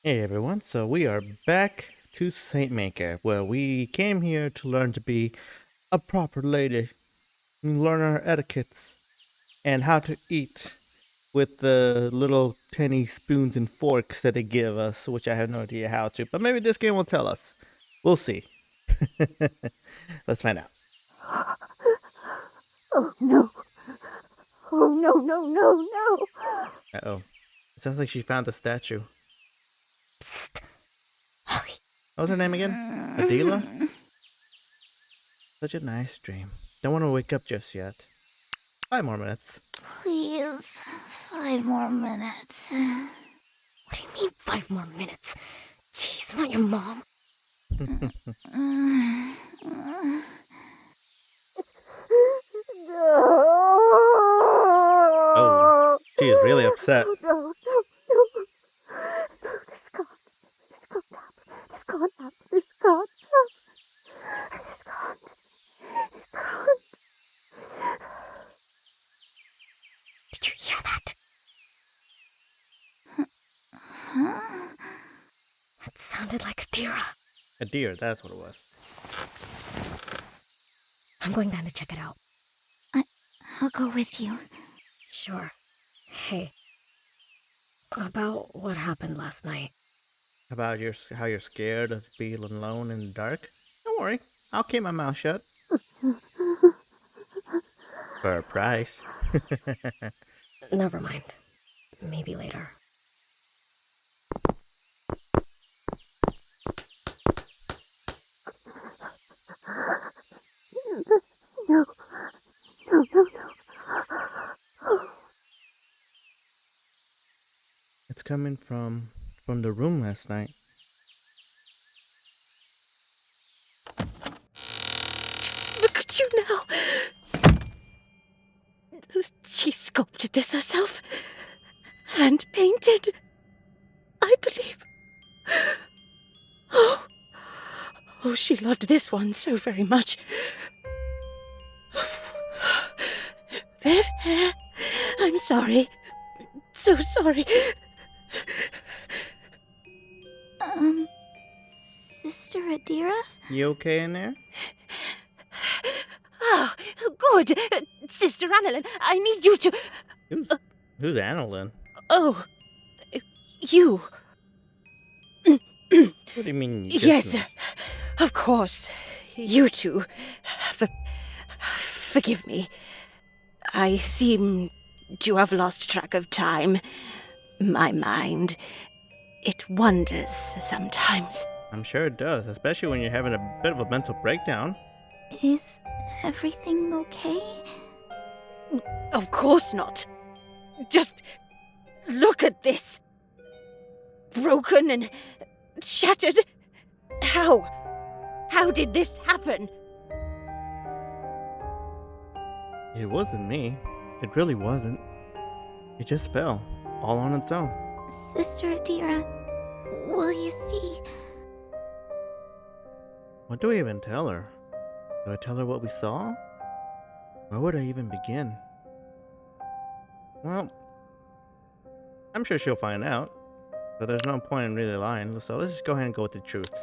Hey everyone, so we are back to Saint Maker, where we came here to learn to be a proper lady, and learn our etiquettes, and how to eat with the little tiny spoons and forks that they give us, which I have no idea how to, but maybe this game will tell us. We'll see. Let's find out. Oh no. Oh no, no, no, no. Uh-oh. It sounds like she found the statue. Psst. Holly. What was her name again? Adela? Such a nice dream. Don't want to wake up just yet. 5 more minutes. Please, 5 more minutes. What do you mean 5 more minutes? Jeez, I'm not your mom. No. Oh, she is really upset. No, no, no, no. It's gone now. It's gone. It's gone. It's gone. Did you hear that? That sounded like Adira. A deer, that's what it was. I'm going down to check it out. I'll go with you. Sure. Hey. About what happened last night. About how you're scared of being alone in the dark? Don't worry, I'll keep my mouth shut. For a price. Never mind. Maybe later. No. No, no, no. It's coming from the room last night. Look at you now. She sculpted this herself. Hand painted. I believe. Oh, she loved this one so very much. Viv, I'm sorry. So sorry. Sister Adira? You okay in there? Oh, good. Sister Annalyn, I need you to... Who's Annalyn? Oh, you. What do you mean? Yes, of course. You two. Forgive me. I seem to have lost track of time. My mind, it wanders sometimes. I'm sure it does, especially when you're having a bit of a mental breakdown. Is everything okay? Of course not. Just look at this. Broken and shattered. How? How did this happen? It wasn't me. It really wasn't. It just fell, all on its own. Sister Adira, will you see? What do I even tell her? Do I tell her what we saw? Where would I even begin? Well, I'm sure she'll find out. So there's no point in really lying. So let's just go ahead and go with the truth.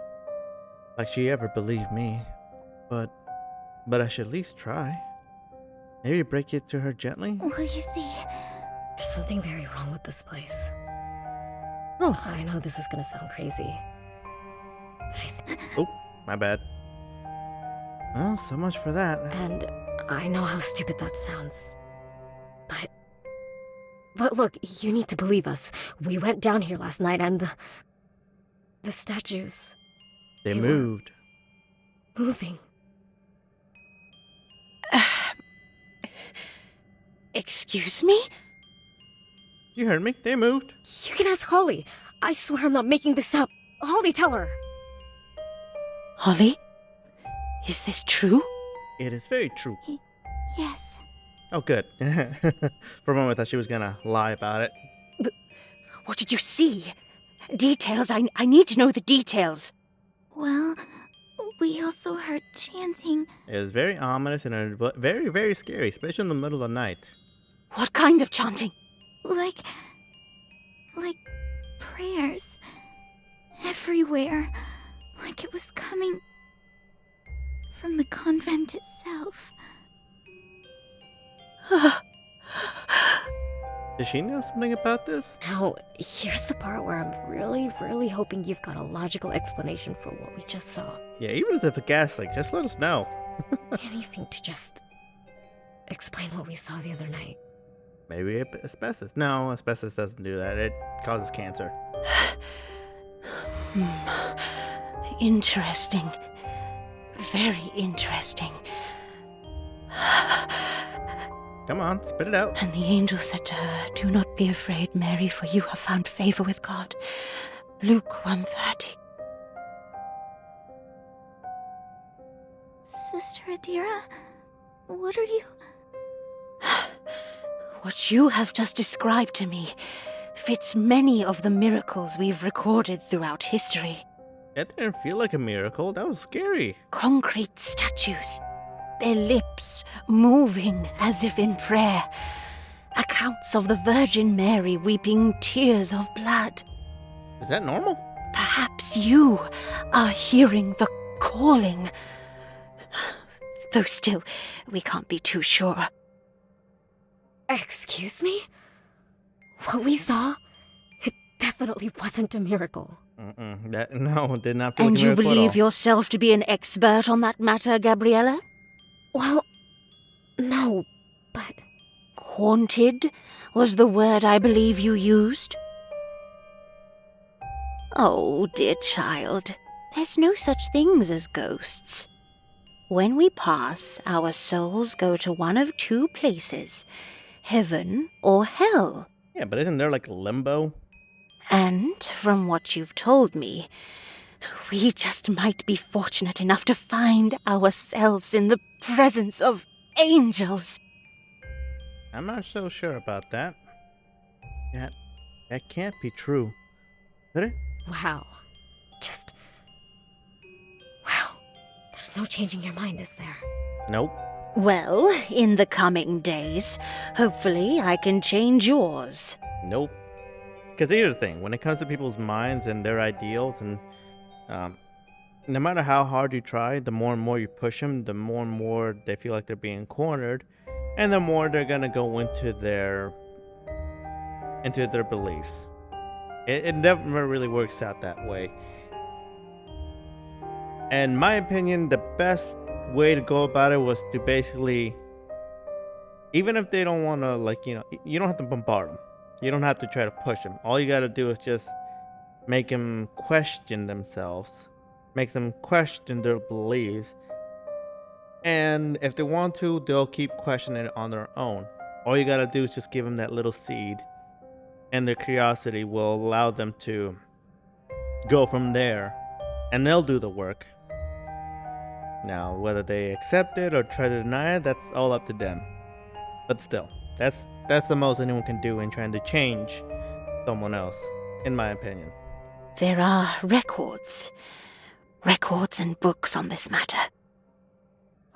Like she ever believed me. But I should at least try. Maybe break it to her gently? Will you see? There's something very wrong with this place. Oh. I know this is gonna sound crazy. But Oh, my bad. Well, so much for that. And I know how stupid that sounds. But look, you need to believe us. We went down here last night and the statues... They They were- moved. moving. Excuse me? You heard me. They moved. You can ask Holly. I swear I'm not making this up. Holly, tell her. Holly? Is this true? It is very true. Yes. Oh, good. For a moment, I thought she was gonna lie about it. What did you see? Details. I need to know the details. Well, we also heard chanting. It was very ominous and very, very scary, especially in the middle of the night. What kind of chanting? Like prayers. everywhere, like it was coming from the convent itself. Does she know something about this? Now, here's the part where I'm really, really hoping you've got a logical explanation for what we just saw. Yeah, even if it's a gas leak, just let us know. Anything to just explain what we saw the other night. Maybe asbestos. No, asbestos doesn't do that. It causes cancer. Interesting. Very interesting. Come on, spit it out. And the angel said to her, "Do not be afraid, Mary, for you have found favor with God." Luke 1:30. Sister Adira, what are you... What you have just described to me fits many of the miracles we've recorded throughout history. That didn't feel like a miracle. That was scary. Concrete statues, their lips moving as if in prayer. Accounts of the Virgin Mary weeping tears of blood. Is that normal? Perhaps you are hearing the calling. Though still, we can't be too sure. Excuse me? What we saw? It definitely wasn't a miracle. No, did not feel And like a you miracle at believe all. yourself to be an expert on that matter, Gabriella? Well, no, but... Haunted was the word I believe you used. Oh, dear child, there's no such things as ghosts. When we pass, our souls go to one of two places, heaven or hell. Yeah, but isn't there like limbo? And from what you've told me, we just might be fortunate enough to find ourselves in the presence of angels. I'm not so sure about that. That can't be true. Could it? Wow. Just... Wow. There's no changing your mind, is there? Nope. Well, in the coming days, hopefully I can change yours. Nope. Because here's the thing, when it comes to people's minds and their ideals, and no matter how hard you try, the more and more you push them, the more and more they feel like they're being cornered, and the more they're gonna go into their beliefs. It never really works out that way. In my opinion, the best way to go about it was to basically, even if they don't want to, like, you don't have to bombard them. You don't have to try to push them. All you got to do is just make them question themselves, make them question their beliefs. And if they want to, they'll keep questioning it on their own. All you got to do is just give them that little seed, and their curiosity will allow them to go from there, and they'll do the work. Now, whether they accept it or try to deny it, that's all up to them. But still, that's the most anyone can do in trying to change someone else, in my opinion. There are records and books on this matter.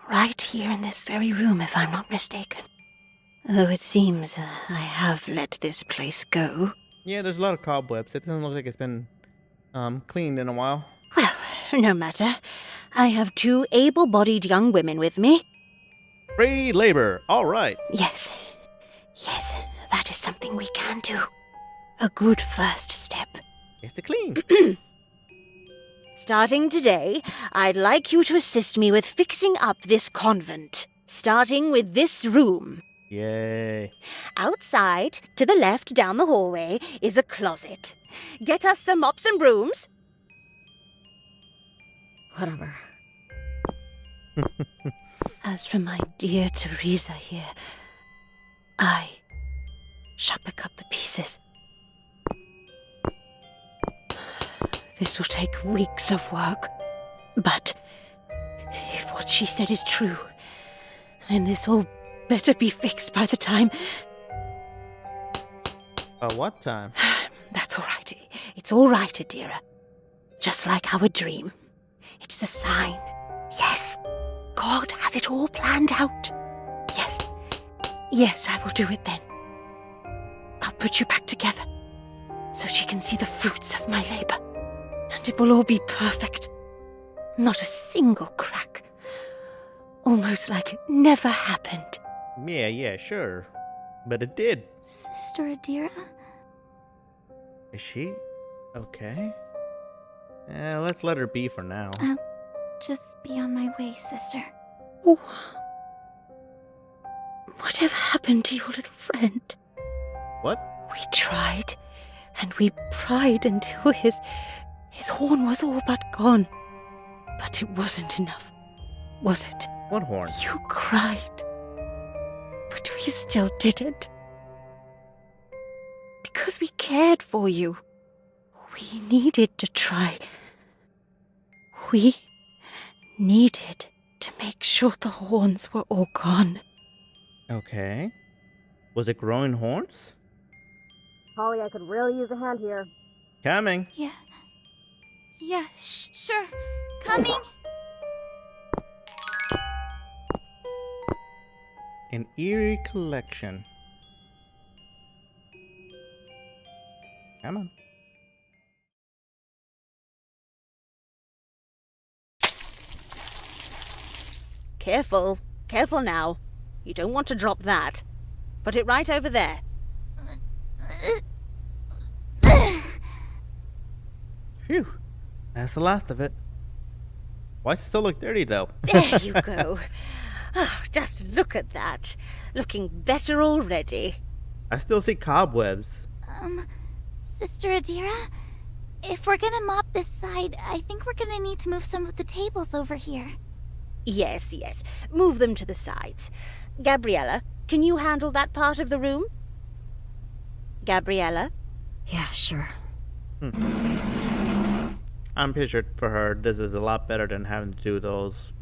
Right here in this very room, if I'm not mistaken. Though it seems I have let this place go. Yeah, there's a lot of cobwebs. It doesn't look like it's been cleaned in a while. Well, no matter. I have two able-bodied young women with me. Free labor, all right. Yes, that is something we can do. A good first step. It's to clean. Starting today, I'd like you to assist me with fixing up this convent. Starting with this room. Yay. Outside, to the left down the hallway, is a closet. Get us some mops and brooms. Whatever. As for my dear Teresa here, I shall pick up the pieces. This will take weeks of work, but if what she said is true, then this all better be fixed by the time... What time? That's all right. It's all right, Adira. Just like our dream. It is a sign. Yes, God has it all planned out. Yes, I will do it then. I'll put you back together so she can see the fruits of my labor. And that it will all be perfect. Not a single crack. Almost like it never happened. Yeah, sure. But it did. Sister Adira? Is she okay? Let's let her be for now. Just be on my way, sister. Whatever happened to your little friend? What? We tried, and we pried until his horn was all but gone. But it wasn't enough, was it? What horn? You cried. But we still did it. Because we cared for you. We needed to try. We needed to make sure the horns were all gone. Okay. Was it growing horns? Holly, I could really use a hand here. Coming. Yeah, sure. Coming. An eerie collection. Come on. Careful. Careful now. You don't want to drop that. Put it right over there. Phew. That's the last of it. Why does it still look dirty, though? There you go. Oh, just look at that. Looking better already. I still see cobwebs. Sister Adira? If we're gonna mop this side, I think we're gonna need to move some of the tables over here. Yes. Move them to the sides. Gabriella, can you handle that part of the room? Gabriella? Yeah, sure. I'm pretty sure for her, this is a lot better than having to do those,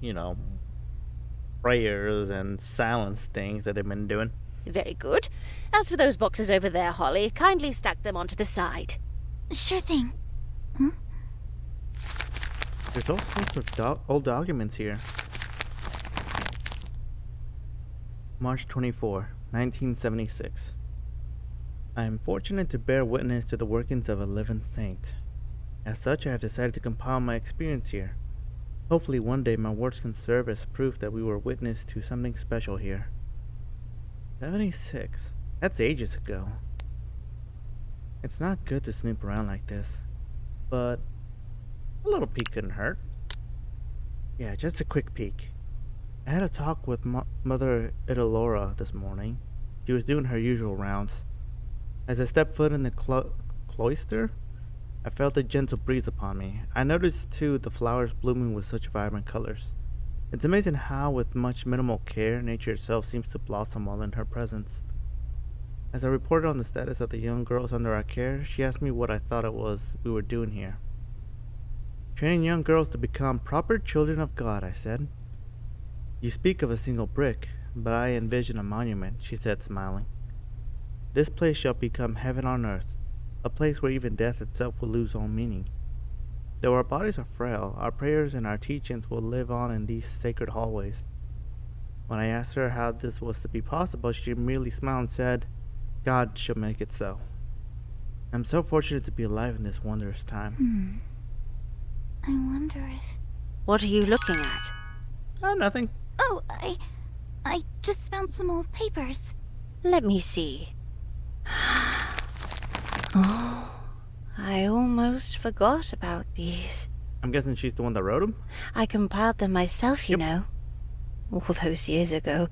prayers and silence things that they've been doing. Very good. As for those boxes over there, Holly, kindly stack them onto the side. Sure thing. There's all sorts of old documents here. March 24, 1976. I am fortunate to bear witness to the workings of a living saint. As such, I have decided to compile my experience here. Hopefully one day my words can serve as proof that we were witness to something special here. 76. That's ages ago. It's not good to snoop around like this, but a little peek couldn't hurt. Yeah, just a quick peek. I had a talk with Mother Idalora this morning. She was doing her usual rounds. As I stepped foot in the cloister, I felt a gentle breeze upon me. I noticed, too, the flowers blooming with such vibrant colors. It's amazing how, with much minimal care, nature itself seems to blossom while in her presence. As I reported on the status of the young girls under our care, she asked me what I thought it was we were doing here. Training young girls to become proper children of God, I said. You speak of a single brick, but I envision a monument, she said, smiling. This place shall become heaven on earth, a place where even death itself will lose all meaning. Though our bodies are frail, our prayers and our teachings will live on in these sacred hallways. When I asked her how this was to be possible, she merely smiled and said, God shall make it so. I'm so fortunate to be alive in this wondrous time. I wonder if... What are you looking at? Oh, nothing. Oh, I just found some old papers. Let me see. Oh, I almost forgot about these. I'm guessing she's the one that wrote them? I compiled them myself, you Yep. know. All those years ago.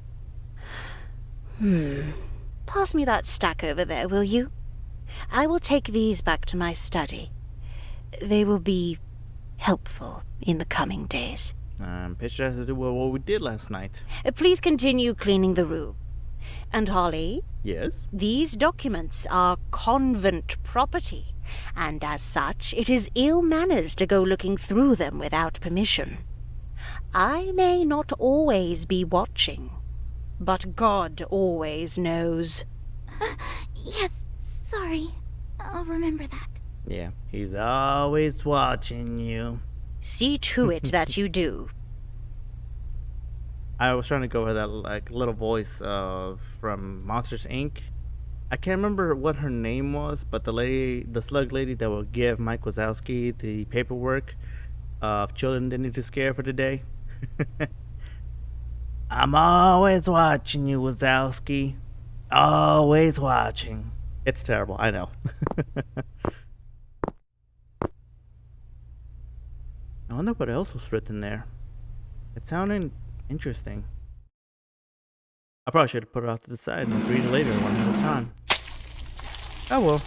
Pass me that stack over there, will you? I will take these back to my study. They will be helpful in the coming days. Picture has to do with what we did last night. Please continue cleaning the room. And Holly, Yes? these documents are convent property, and as such, it is ill manners to go looking through them without permission. I may not always be watching, but God always knows. Yes, sorry. I'll remember that. Yeah, he's always watching you. See to it that you do. I was trying to go with that little voice from Monsters Inc. I can't remember what her name was, but the slug lady that will give Mike Wazowski the paperwork of children they need to scare for the day. I'm always watching you, Wazowski. Always watching. It's terrible, I know. I wonder what else was written there. It sounded interesting. I probably should have put it off to the side and read it later one at a time. Oh well.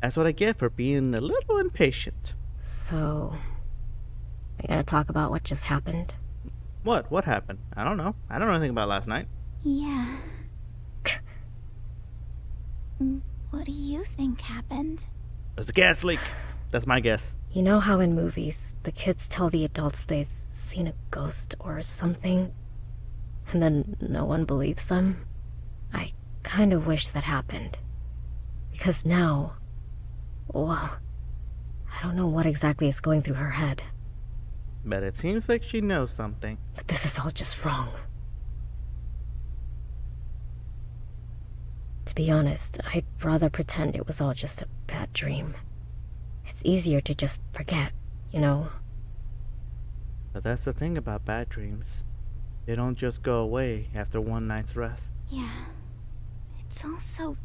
That's what I get for being a little impatient. So, we gotta talk about what just happened? What? What happened? I don't know. I don't know anything about last night. Yeah. What do you think happened? There's a gas leak. That's my guess. You know how in movies, the kids tell the adults they've seen a ghost or something, and then no one believes them? I kind of wish that happened. Because now, well, I don't know what exactly is going through her head. But it seems like she knows something. But this is all just wrong. To be honest, I'd rather pretend it was all just a bad dream. It's easier to just forget, you know? But that's the thing about bad dreams. They don't just go away after one night's rest. Yeah. It's all so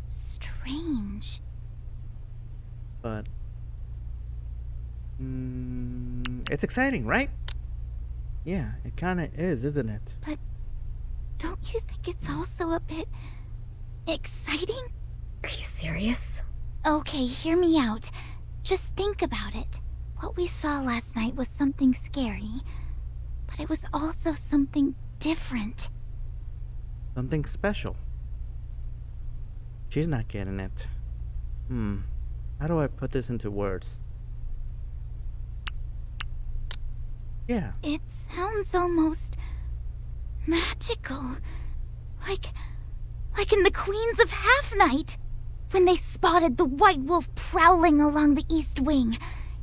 strange. But it's exciting, right? Yeah, it kinda is, isn't it? But don't you think it's also a bit exciting? Are you serious? Okay, hear me out. Just think about it. What we saw last night was something scary, but it was also something different. Something special. She's not getting it. How do I put this into words? Yeah. It sounds almost magical. Like in the Queens of Half Night, when they spotted the White Wolf prowling along the East Wing.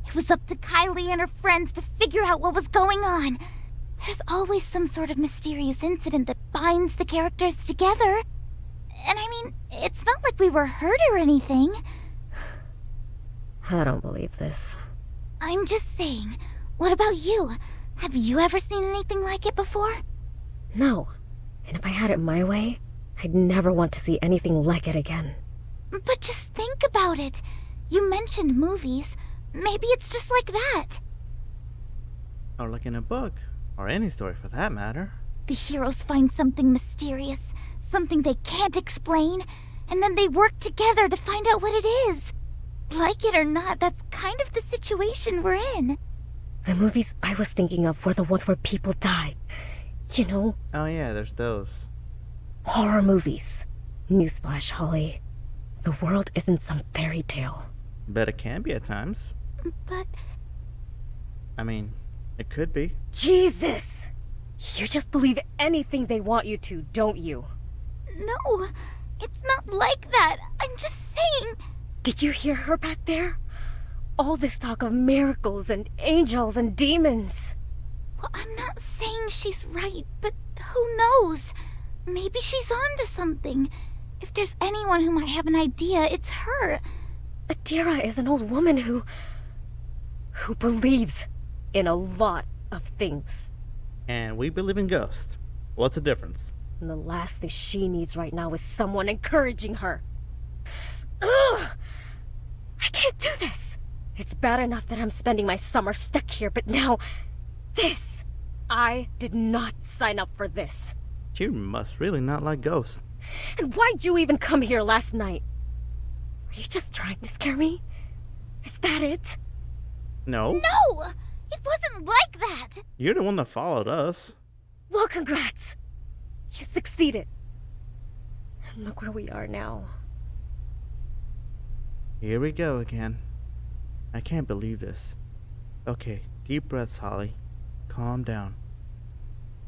It was up to Kylie and her friends to figure out what was going on. There's always some sort of mysterious incident that binds the characters together. And I mean, it's not like we were hurt or anything. I don't believe this. I'm just saying, what about you? Have you ever seen anything like it before? No. And if I had it my way, I'd never want to see anything like it again. But just think about it. You mentioned movies. Maybe it's just like that. Or like in a book. Or any story for that matter. The heroes find something mysterious, something they can't explain, and then they work together to find out what it is. Like it or not, that's kind of the situation we're in. The movies I was thinking of were the ones where people die. You know, Oh yeah, there's those. horror movies. Newsflash, Holly. The world isn't some fairy tale. Bet it can be at times. But I mean, it could be. Jesus! You just believe anything they want you to, don't you? no, it's not like that. I'm just saying. Did you hear her back there? All this talk of miracles and angels and demons. Well, I'm not saying she's right, but who knows? Maybe she's onto something. If there's anyone who might have an idea, it's her. Adira is an old woman who believes in a lot of things. And we believe in ghosts. What's the difference? And the last thing she needs right now is someone encouraging her. Ugh! I can't do this! It's bad enough that I'm spending my summer stuck here, but now, this! I did not sign up for this. She must really not like ghosts. And why'd you even come here last night? Are you just trying to scare me? Is that it? No. No! It wasn't like that! You're the one that followed us. Well, congrats! You succeeded. And look where we are now. Here we go again. I can't believe this. Okay, deep breaths, Holly. Calm down.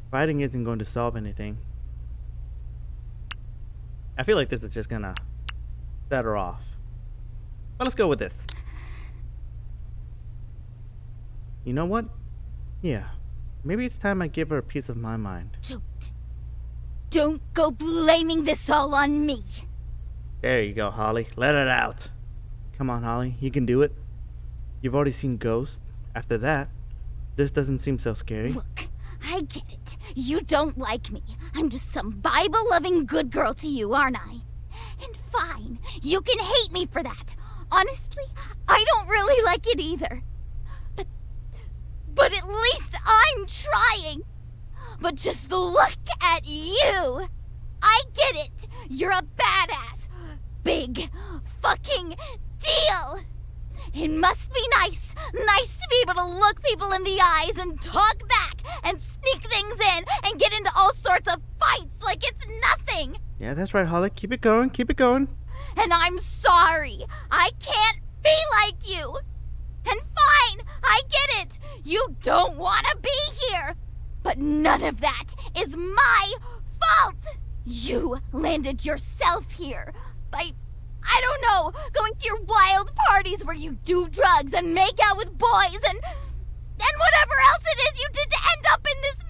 Fighting isn't going to solve anything. I feel like this is just gonna set her off. But let's go with this. You know what? Yeah. Maybe it's time I give her a piece of my mind. Don't. don't go blaming this all on me. There you go, Holly. Let it out. Come on, Holly. You can do it. You've already seen ghosts. After that, this doesn't seem so scary. Look, I get it. You don't like me. I'm just some Bible-loving good girl to you, aren't I? And fine, you can hate me for that. Honestly, I don't really like it either. But at least I'm trying. But just look at you. I get it. You're a badass. Big fucking deal. It must be nice to be able to look people in the eyes and talk back and sneak things in and get into all sorts of fights like it's nothing. Yeah, that's right, Holly. Keep it going. Keep it going. And I'm sorry. I can't be like you. And fine, I get it. You don't want to be here. But none of that is my fault. You landed yourself here by, I don't know, going to your wild parties where you do drugs and make out with boys and whatever else it is you did to end up in this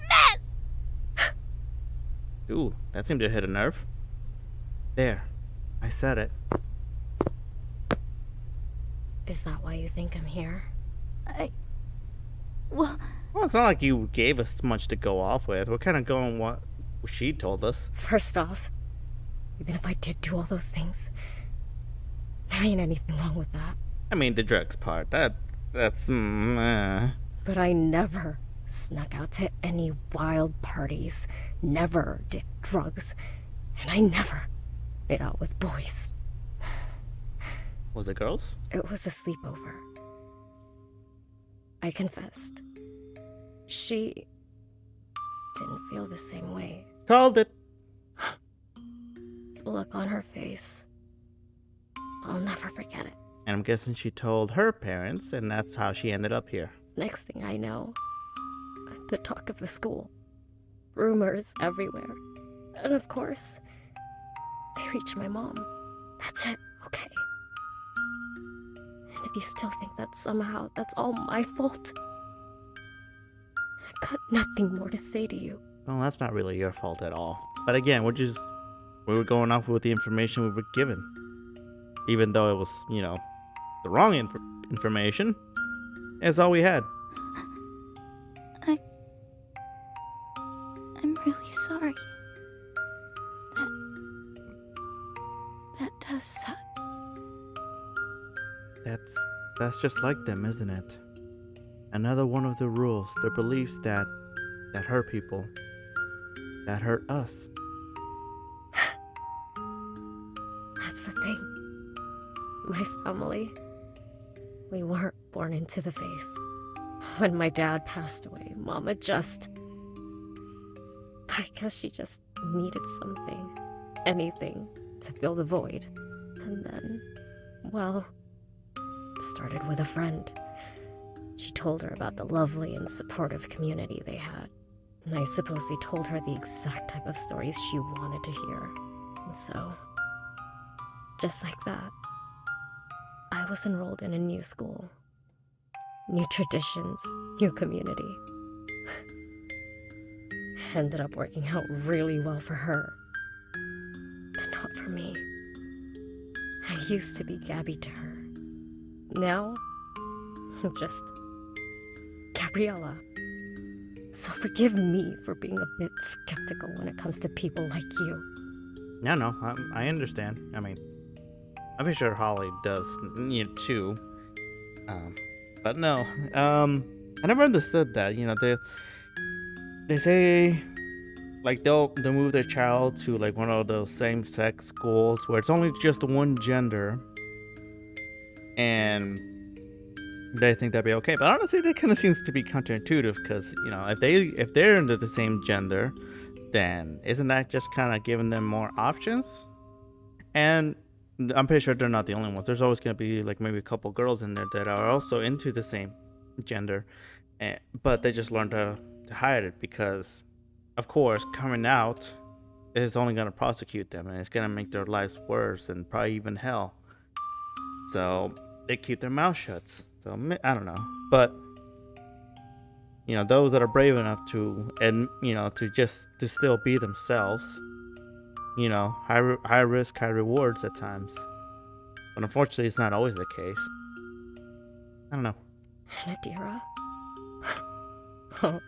mess. Ooh, that seemed to hit a nerve. There. I said it. Is that why you think I'm here? Well, Well, it's not like you gave us much to go off with. We're kind of going what she told us. First off, even if I did do all those things, there ain't anything wrong with that. I mean, the drugs part. That's. But I never snuck out to any wild parties, never did drugs, and I never made out with boys. Was it girls? It was a sleepover. I confessed. She didn't feel the same way. Called it. The look on her face, I'll never forget it. And I'm guessing she told her parents, and that's how she ended up here. Next thing I know, I'm the talk of the school. Rumors everywhere. And of course, they reach my mom. That's it, okay? And if you still think that somehow that's all my fault, I've got nothing more to say to you. Well, that's not really your fault at all. But again, we were going off with the information we were given. Even though it was, the wrong information. It's all we had. I'm really sorry. That does suck. That's just like them, isn't it? Another one of the rules, the beliefs that hurt people, that hurt us. That's the thing. My family, we weren't born into the faith. When my dad passed away, Mama I guess she just needed something, anything, to fill the void. And then, well, it started with a friend. She told her about the lovely and supportive community they had. And I suppose they told her the exact type of stories she wanted to hear. And so, just like that, I was enrolled in a new school. New traditions, new community. Ended up working out really well for her. But not for me. I used to be Gabby to her. Now, I'm just Gabriella. So forgive me for being a bit skeptical when it comes to people like you. No, I understand. I mean, I'm pretty sure Holly does too. But no, I never understood that. They say like they'll move their child to like one of those same-sex schools where it's only just the one gender, and they think that'd be okay. But honestly, that kind of seems to be counterintuitive because if they're into the same gender, then isn't that just kind of giving them more options? And I'm pretty sure they're not the only ones. There's always going to be like maybe a couple girls in there that are also into the same gender, but they just learn to hide it because, of course, coming out is only going to prosecute them and it's going to make their lives worse and probably even hell. So they keep their mouth shut. So I don't know, but those that are brave enough to, and to still be themselves, high risk, high rewards at times. But unfortunately, it's not always the case. I don't know. Anadira? Oh,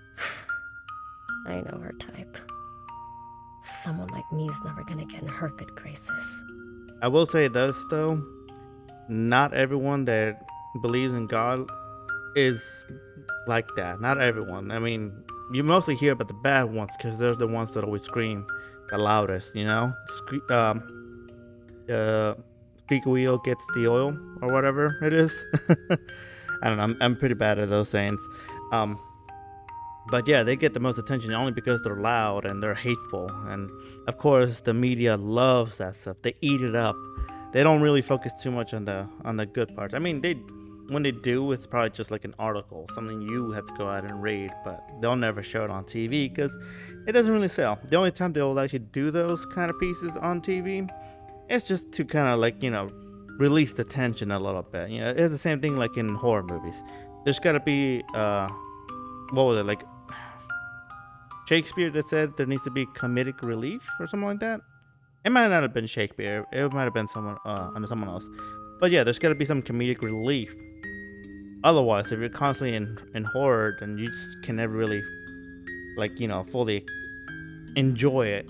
I know her type. Someone like me's never gonna get in her good graces. I will say this though, not everyone that believes in God is like that. Not everyone. I mean, you mostly hear about the bad ones because they're the ones that always scream the loudest. Squeak wheel gets the oil or whatever it is. I don't know. I'm pretty bad at those sayings. But yeah, they get the most attention only because they're loud and they're hateful. And of course, the media loves that stuff. They eat it up. They don't really focus too much on the good parts. I mean, when they do, it's probably just like an article, something you have to go out and read. But they'll never show it on TV because it doesn't really sell. The only time they'll actually do those kind of pieces on TV, it's just to kind of like release the tension a little bit. It's the same thing like in horror movies. There's got to be what was it, like Shakespeare that said there needs to be comedic relief or something like that. It might not have been Shakespeare. It might have been someone else. But yeah, there's got to be some comedic relief. Otherwise, if you're constantly in horror, then you just can never really fully enjoy it.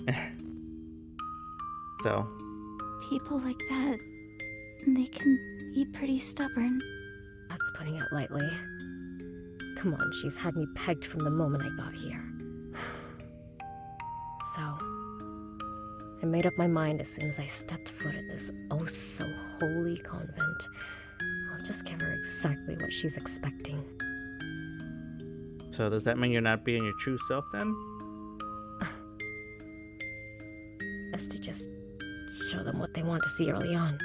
So People like that, they can be pretty stubborn. That's putting it lightly. Come on, she's had me pegged from the moment I got here. So, I made up my mind as soon as I stepped foot at this oh-so-holy convent. I'll just give her exactly what she's expecting. does that mean you're not being your true self then? Best to just show them what they want to see early on.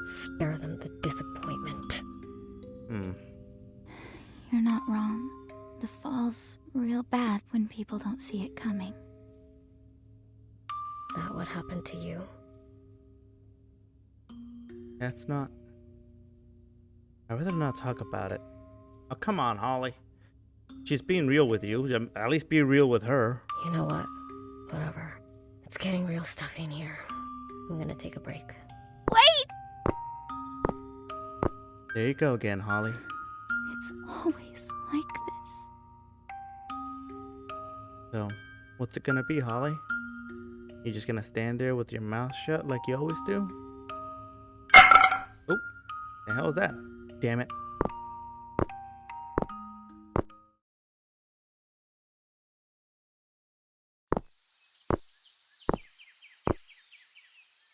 Spare them the disappointment. You're not wrong. The fall's real bad when people don't see it coming. Is that what happened to you? That's not. I'd rather not talk about it. Oh, come on, Holly. She's being real with you. At least be real with her. You know what? Whatever. It's getting real stuffy in here. I'm gonna take a break. Wait! There you go again, Holly. It's always like this. So, what's it gonna be, Holly? You just gonna stand there with your mouth shut like you always do? Oh, the hell is that? Damn it.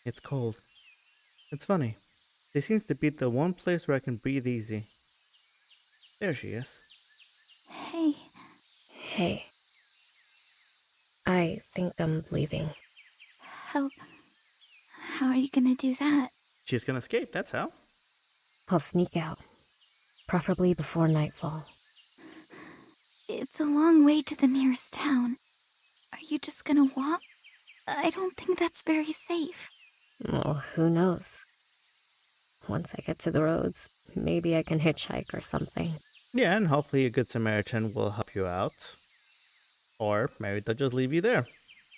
It's cold. It's funny. This seems to be the one place where I can breathe easy. There she is. Hey. Hey. I think I'm leaving. How are you gonna do that? She's gonna escape, that's how. I'll sneak out. Preferably before nightfall. It's a long way to the nearest town. Are you just gonna walk? I don't think that's very safe. Well, who knows? Once I get to the roads, maybe I can hitchhike or something. Yeah, and hopefully a good Samaritan will help you out. Or maybe they'll just leave you there.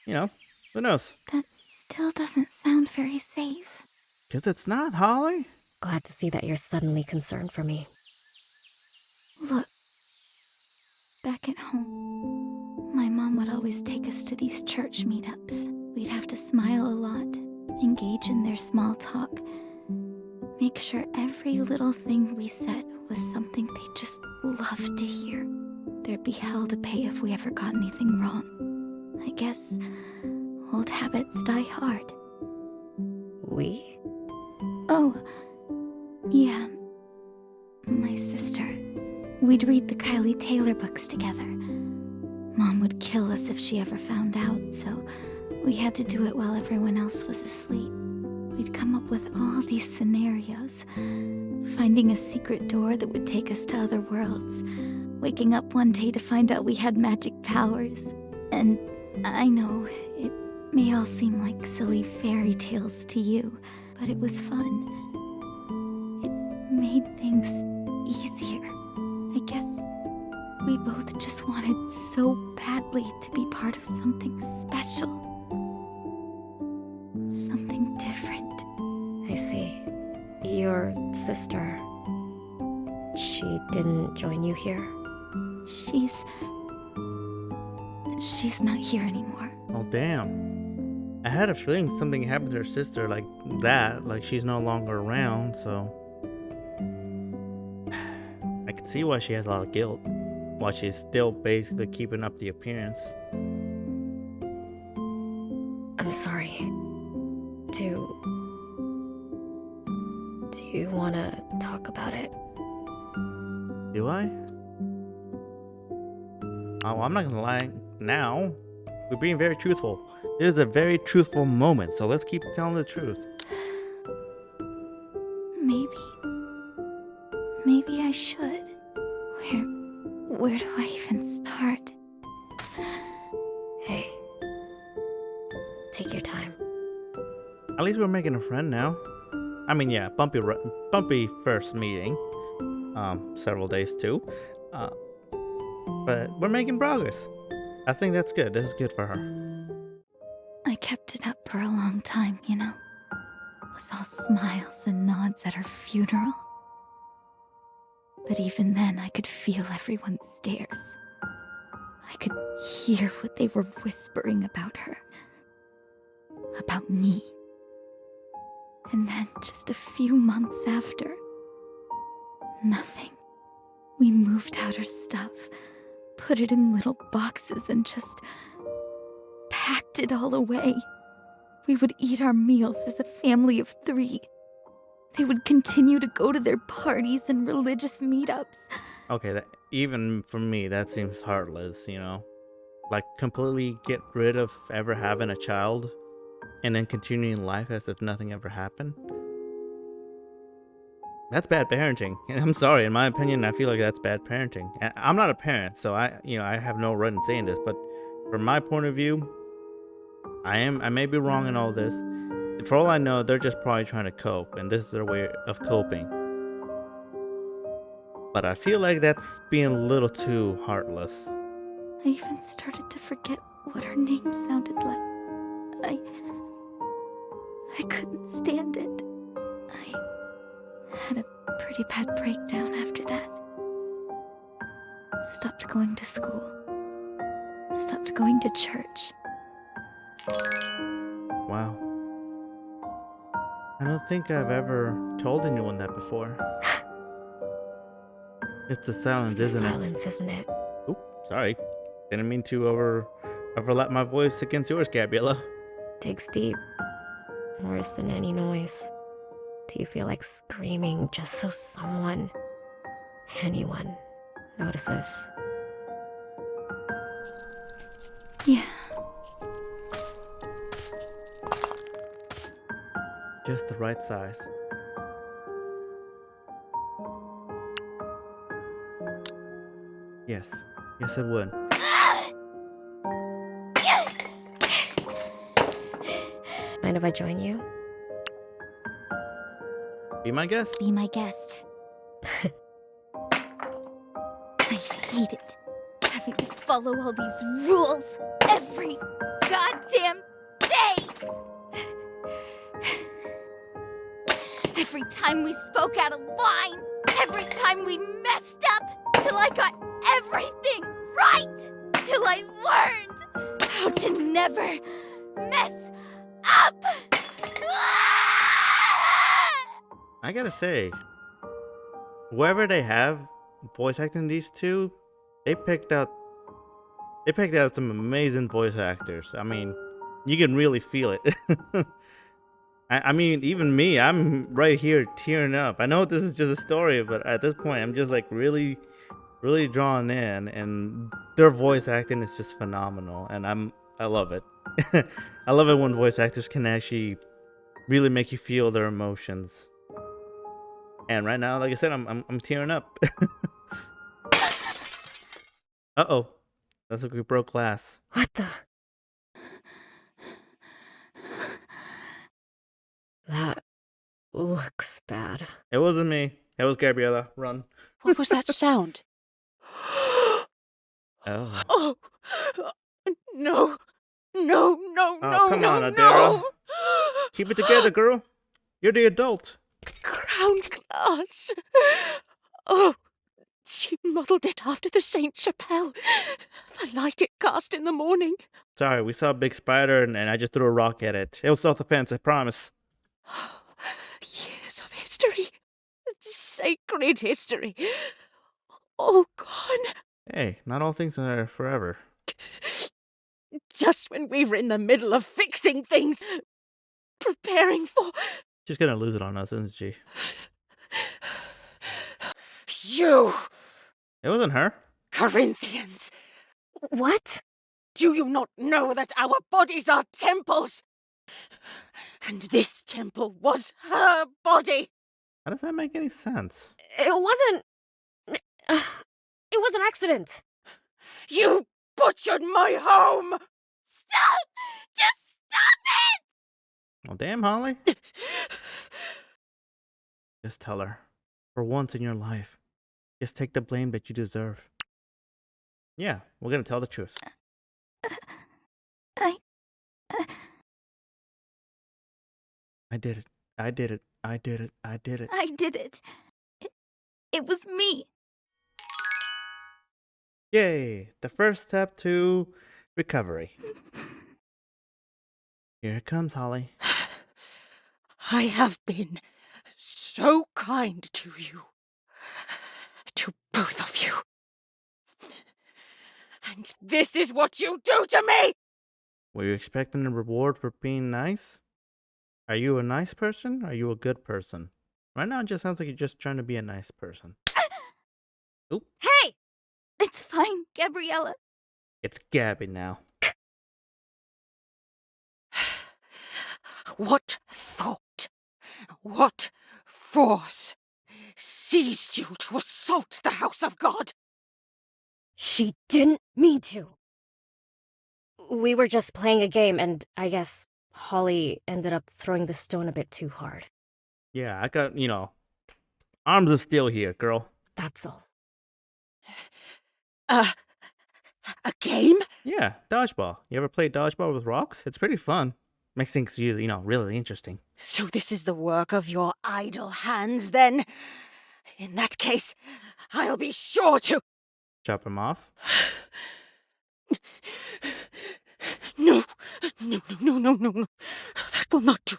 Who knows? That still doesn't sound very safe. 'Cause it's not, Holly. Glad to see that you're suddenly concerned for me. Look. Back at home, my mom would always take us to these church meetups. We'd have to smile a lot, engage in their small talk, make sure every little thing we said was something they just loved to hear. There'd be hell to pay if we ever got anything wrong. I guess old habits die hard. We? Oh, yeah. My sister. We'd read the Kylie Taylor books together. Mom would kill us if she ever found out, so we had to do it while everyone else was asleep. We'd come up with all these scenarios. Finding a secret door that would take us to other worlds. Waking up one day to find out we had magic powers. And I know, it may all seem like silly fairy tales to you, but it was fun. It made things easier. I guess we both just wanted so badly to be part of something special. see. Your sister. She didn't join you here? She's not here anymore. Oh, damn. I had a feeling something happened to her sister like that. Like she's no longer around, so. I can see why she has a lot of guilt. While she's still basically keeping up the appearance. I'm sorry. Do you want to talk about it? Do I? Oh, I'm not gonna lie. Now, we're being very truthful. This is a very truthful moment, so let's keep telling the truth. Maybe I should. Where do I even start? Hey. Take your time. At least we're making a friend now. I mean, yeah, bumpy first meeting. Several days too. But we're making progress. I think that's good. This is good for her. I kept it up for a long time, you know? Was all smiles and nods at her funeral. But even then, I could feel everyone's stares. I could hear what they were whispering about her. About me. And then, just a few months after, nothing. We moved out her stuff, put it in little boxes, and just packed it all away. We would eat our meals as a family of 3. They would continue to go to their parties and religious meetups. Okay, that, even for me, that seems heartless, you know? Like, completely get rid of ever having a child and then continuing life as if nothing ever happened. That's bad parenting. And I'm sorry, in my opinion, I feel like that's bad parenting. And I'm not a parent, so I have no right in saying this, but from my point of view, I may be wrong in all this. For all I know, they're just probably trying to cope, and this is their way of coping. But I feel like that's being a little too heartless. I even started to forget what her name sounded like. I couldn't stand it. I had a pretty bad breakdown after that. Stopped going to school. Stopped going to church. Wow. I don't think I've ever told anyone that before. It's the silence, It's the isn't it? silence, isn't it? Oop, sorry. Didn't mean to overlap my voice against yours, Gabriella. Digs deep. Worse than any noise. Do you feel like screaming just so anyone, notices? Yeah. Just the right size. Yes. Yes, it would. Mind if I join you? Be my guest. Be my guest. I hate it. Having to follow all these rules every goddamn day. Every time we spoke out of line. Every time we messed up. Till I got everything right. Till I learned how to never mess up. I gotta say, whoever they have voice acting these two, they picked out some amazing voice actors. I mean, you can really feel it. I mean, even me, I'm right here tearing up. I know this is just a story, but at this point, I'm just like really, really drawn in, and their voice acting is just phenomenal, and I love it. I love it when voice actors can actually really make you feel their emotions. And right now, like I said, I'm tearing up. Uh-oh. That's like we broke glass. What the? That looks bad. It wasn't me. It was Gabriella. Run. What was that sound? Oh. Oh, no, no, no, Oh, no, come no, on, Adara. no. Keep it together, girl. You're the adult. Crown glass. Oh, she modelled it after the Saint Chapelle. The light it cast in the morning. Sorry, we saw a big spider and I just threw a rock at it. It was self-defense, I promise. Years of history. Sacred history. All gone. Hey, not all things are forever. Just when we were in the middle of fixing things. Preparing for... She's gonna lose it on us, isn't she? You, It wasn't her. Corinthians. What? Do you not know that our bodies are temples? And this temple was her body. How does that make any sense? It wasn't. It was an accident. You butchered my home. Stop! Just stop it! Well, damn, Holly. Just tell her. For once in your life, just take the blame that you deserve. Yeah, we're gonna tell the truth. I did it. I did it. I did it. I did it. I did it. It was me. Yay! The first step to recovery. Here it comes, Holly. I have been so kind to you. To both of you. And this is what you do to me! Were you expecting a reward for being nice? Are you a nice person? Or are you a good person? Right now, it just sounds like you're just trying to be a nice person. Oop, Hey! It's fine, Gabriella. it's Gabby now. What thought, what force seized you to assault the house of God? She didn't mean to. We were just playing a game, and I guess Holly ended up throwing the stone a bit too hard. Yeah, I got, arms of steel here, girl. That's all. A game? Yeah, dodgeball. You ever play dodgeball with rocks? It's pretty fun. Makes things, really interesting. So this is the work of your idle hands, then? In that case, I'll be sure to... Chop him off. No. That will not do.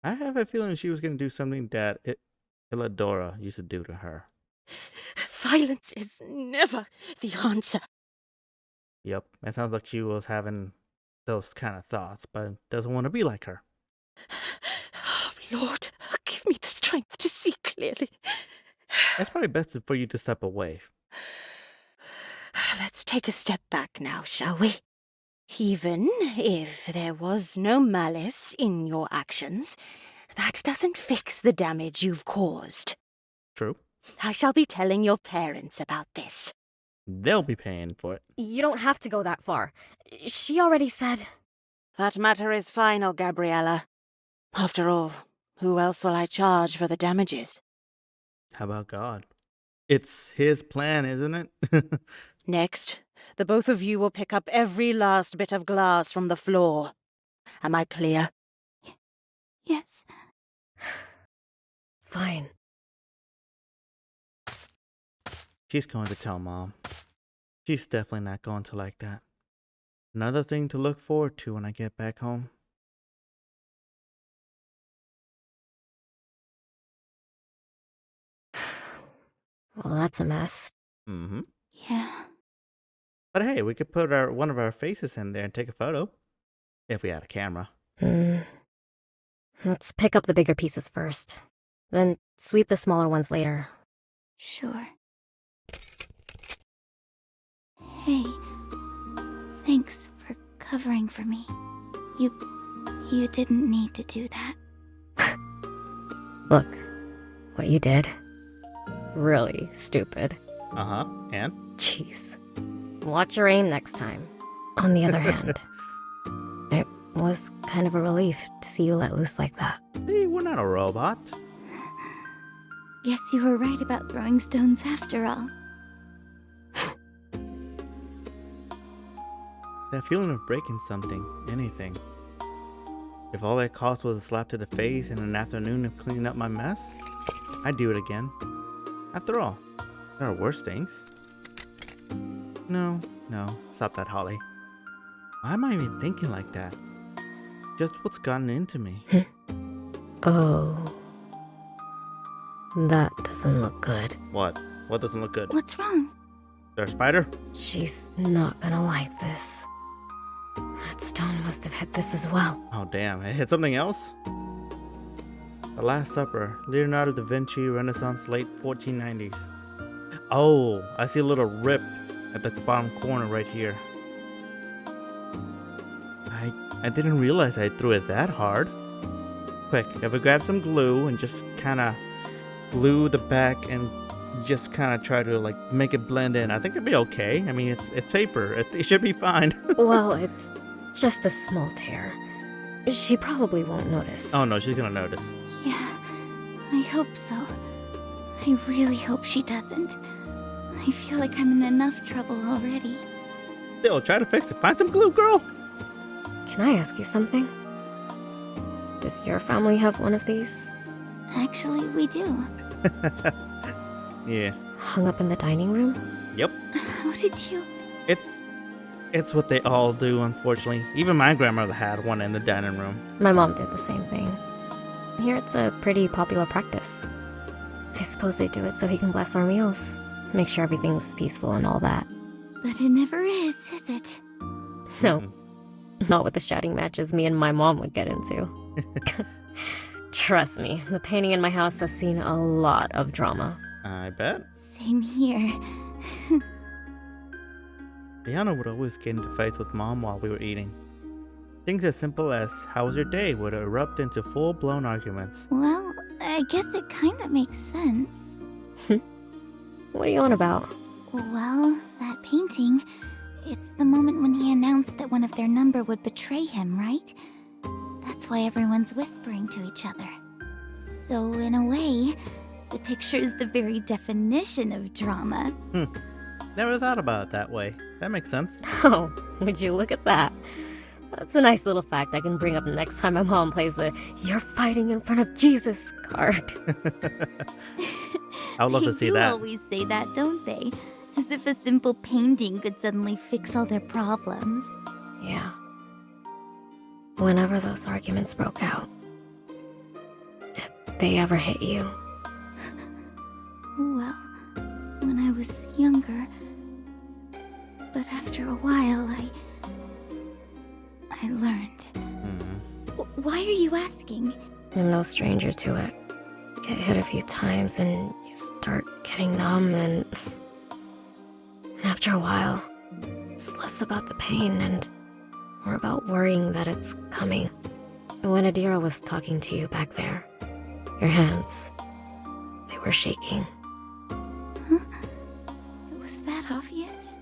I have a feeling she was going to do something that Illidora used to do to her. Violence is never the answer. Yep, it sounds like she was having those kind of thoughts, but doesn't want to be like her. Oh, Lord, give me the strength to see clearly. It's probably best for you to step away. Let's take a step back now, shall we? Even if there was no malice in your actions, that doesn't fix the damage you've caused. True. I shall be telling your parents about this. They'll be paying for it. You don't have to go that far. She already said... That matter is final, Gabriella. After all, who else will I charge for the damages? How about God? It's his plan, isn't it? Next, the both of you will pick up every last bit of glass from the floor. Am I clear? Yes. Fine. She's going to tell Mom. She's definitely not going to like that. Another thing to look forward to when I get back home. Well, that's a mess. Mm-hmm. Yeah. But hey, we could put one of our faces in there and take a photo. If we had a camera. Let's pick up the bigger pieces first. Then sweep the smaller ones later. Sure. Hey. Thanks for covering for me. You didn't need to do that. Look, what you did. Really stupid. Uh-huh. And? Jeez. Watch your aim next time. On the other hand, it was kind of a relief to see you let loose like that. Hey, we're not a robot. Guess you were right about throwing stones after all. That feeling of breaking something, anything. If all that cost was a slap to the face and an afternoon of cleaning up my mess, I'd do it again. After all, there are worse things. No, stop that, Holly. Why am I even thinking like that? Just what's gotten into me. Oh. That doesn't look good. What? What doesn't look good? What's wrong? There a spider? She's not gonna like this. That stone must have hit this as well. Oh damn, it hit something else? The Last Supper, Leonardo da Vinci, Renaissance, late 1490s. Oh, I see a little rip at the bottom corner right here. I didn't realize I threw it that hard. Quick, if I grab some glue and just kind of glue the back and just kind of try to like make it blend in, I think it'd be okay. I mean, it's paper. It should be fine. Well, it's just a small tear. She probably won't notice. Oh no, she's gonna notice. Yeah, I hope so. I really hope she doesn't. I feel like I'm in enough trouble already. Still, try to fix it. Find some glue, girl. Can I ask you something? Does your family have one of these? Actually, we do. Yeah. Hung up in the dining room? Yep. How did you... It's what they all do, unfortunately. Even my grandmother had one in the dining room. My mom did the same thing. Here it's a pretty popular practice. I suppose they do it so he can bless our meals, make sure everything's peaceful and all that. But it never is it? No, Mm-mm. not with the shouting matches me and my mom would get into. Trust me, the painting in my house has seen a lot of drama. I bet. Same here. Diana would always get into fights with Mom while we were eating. Things as simple as, how was your day, would erupt into full-blown arguments. Well, I guess it kind of makes sense. What are you on about? Well, that painting, it's the moment when he announced that one of their number would betray him, right? That's why everyone's whispering to each other. So, in a way, the picture is the very definition of drama. Never thought about it that way. That makes sense. Oh, would you look at that? That's a nice little fact I can bring up next time my mom plays the "You're fighting in front of Jesus" card. I would love to see They do that. always say that, don't they? As if a simple painting could suddenly fix all their problems. Yeah. Whenever those arguments broke out, did they ever hit you? Well, when I was younger. But after a while, I learned. Why are you asking? I'm no stranger to it. Get hit a few times and you start getting numb, and after a while, it's less about the pain and more about worrying that it's coming. When Adira was talking to you back there, your hands, they were shaking. It was that obvious?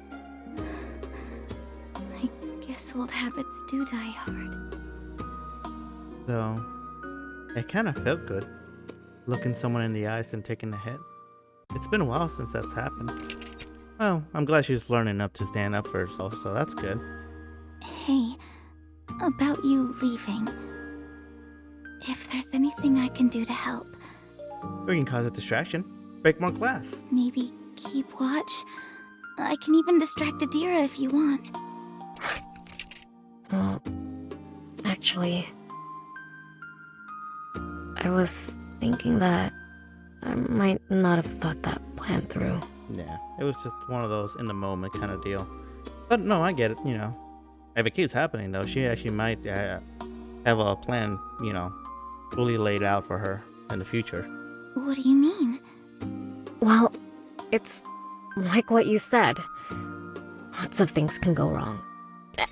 I guess old habits do die hard. So, it kind of felt good, looking someone in the eyes and taking a hit. It's been a while since that's happened. Well, I'm glad she's learning up to stand up for herself, so that's good. Hey, about you leaving. If there's anything I can do to help, We can cause a distraction. Break more glass. maybe keep watch. I can even distract Adira if you want. Well, actually, I was thinking that I might not have thought that plan through. Yeah, it was just one of those in the moment kind of deal. But no, I get it, you know. If it keeps happening though, she actually might have a plan, you know, fully laid out for her in the future. What do you mean? Well, it's like what you said. Lots of things can go wrong.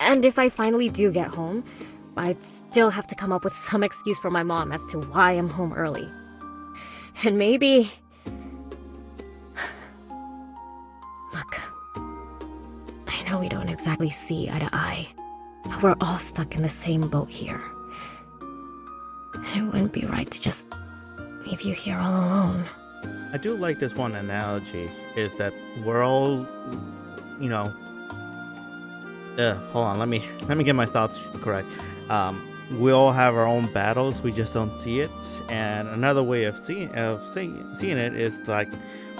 And if I finally do get home, I'd still have to come up with some excuse for my mom as to why I'm home early. And maybe... Look, I know we don't exactly see eye to eye, but we're all stuck in the same boat here. And it wouldn't be right to just leave you here all alone. I do like this one analogy, is that we're all, you know, hold on, let me get my thoughts correct. we all have our own battles. We just don't see it. And another way of seeing it is like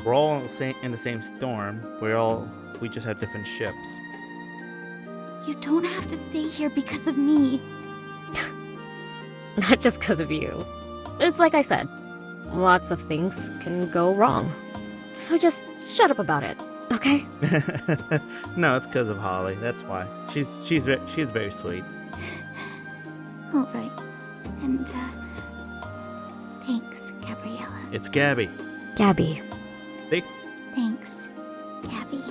we're all in the same storm. We just have different ships. You don't have to stay here because of me. Not just because of you. It's like I said, lots of things can go wrong. So just shut up about it, okay? No, it's because of Holly. That's why. She's very sweet. All right. And, thanks, Gabriella. It's Gabby. Gabby. See? Thanks, Gabby.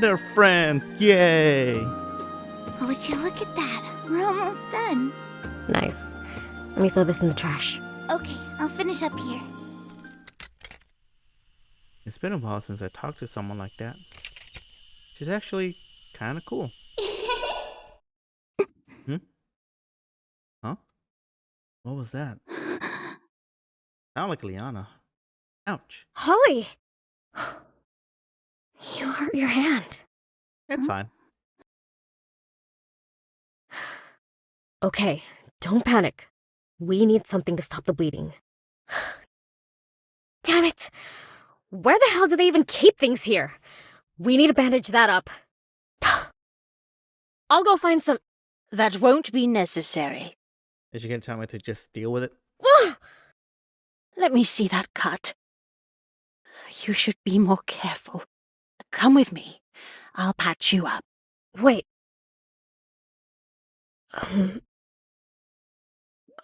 They're friends. Yay! Oh, would you look at that? We're almost done. Nice. Let me throw this in the trash. Okay, I'll finish up here. It's been a while since I talked to someone like that. She's actually kind of cool. Huh? What was that? Sound like Liana. Ouch. Holly! You hurt your hand. It's fine. Okay, don't panic. We need something to stop the bleeding. Damn it! Where the hell do they even keep things here? We need to bandage that up. I'll go find some... That won't be necessary. Is she gonna tell me to just deal with it? Let me see that cut. You should be more careful. Come with me. I'll patch you up. Wait.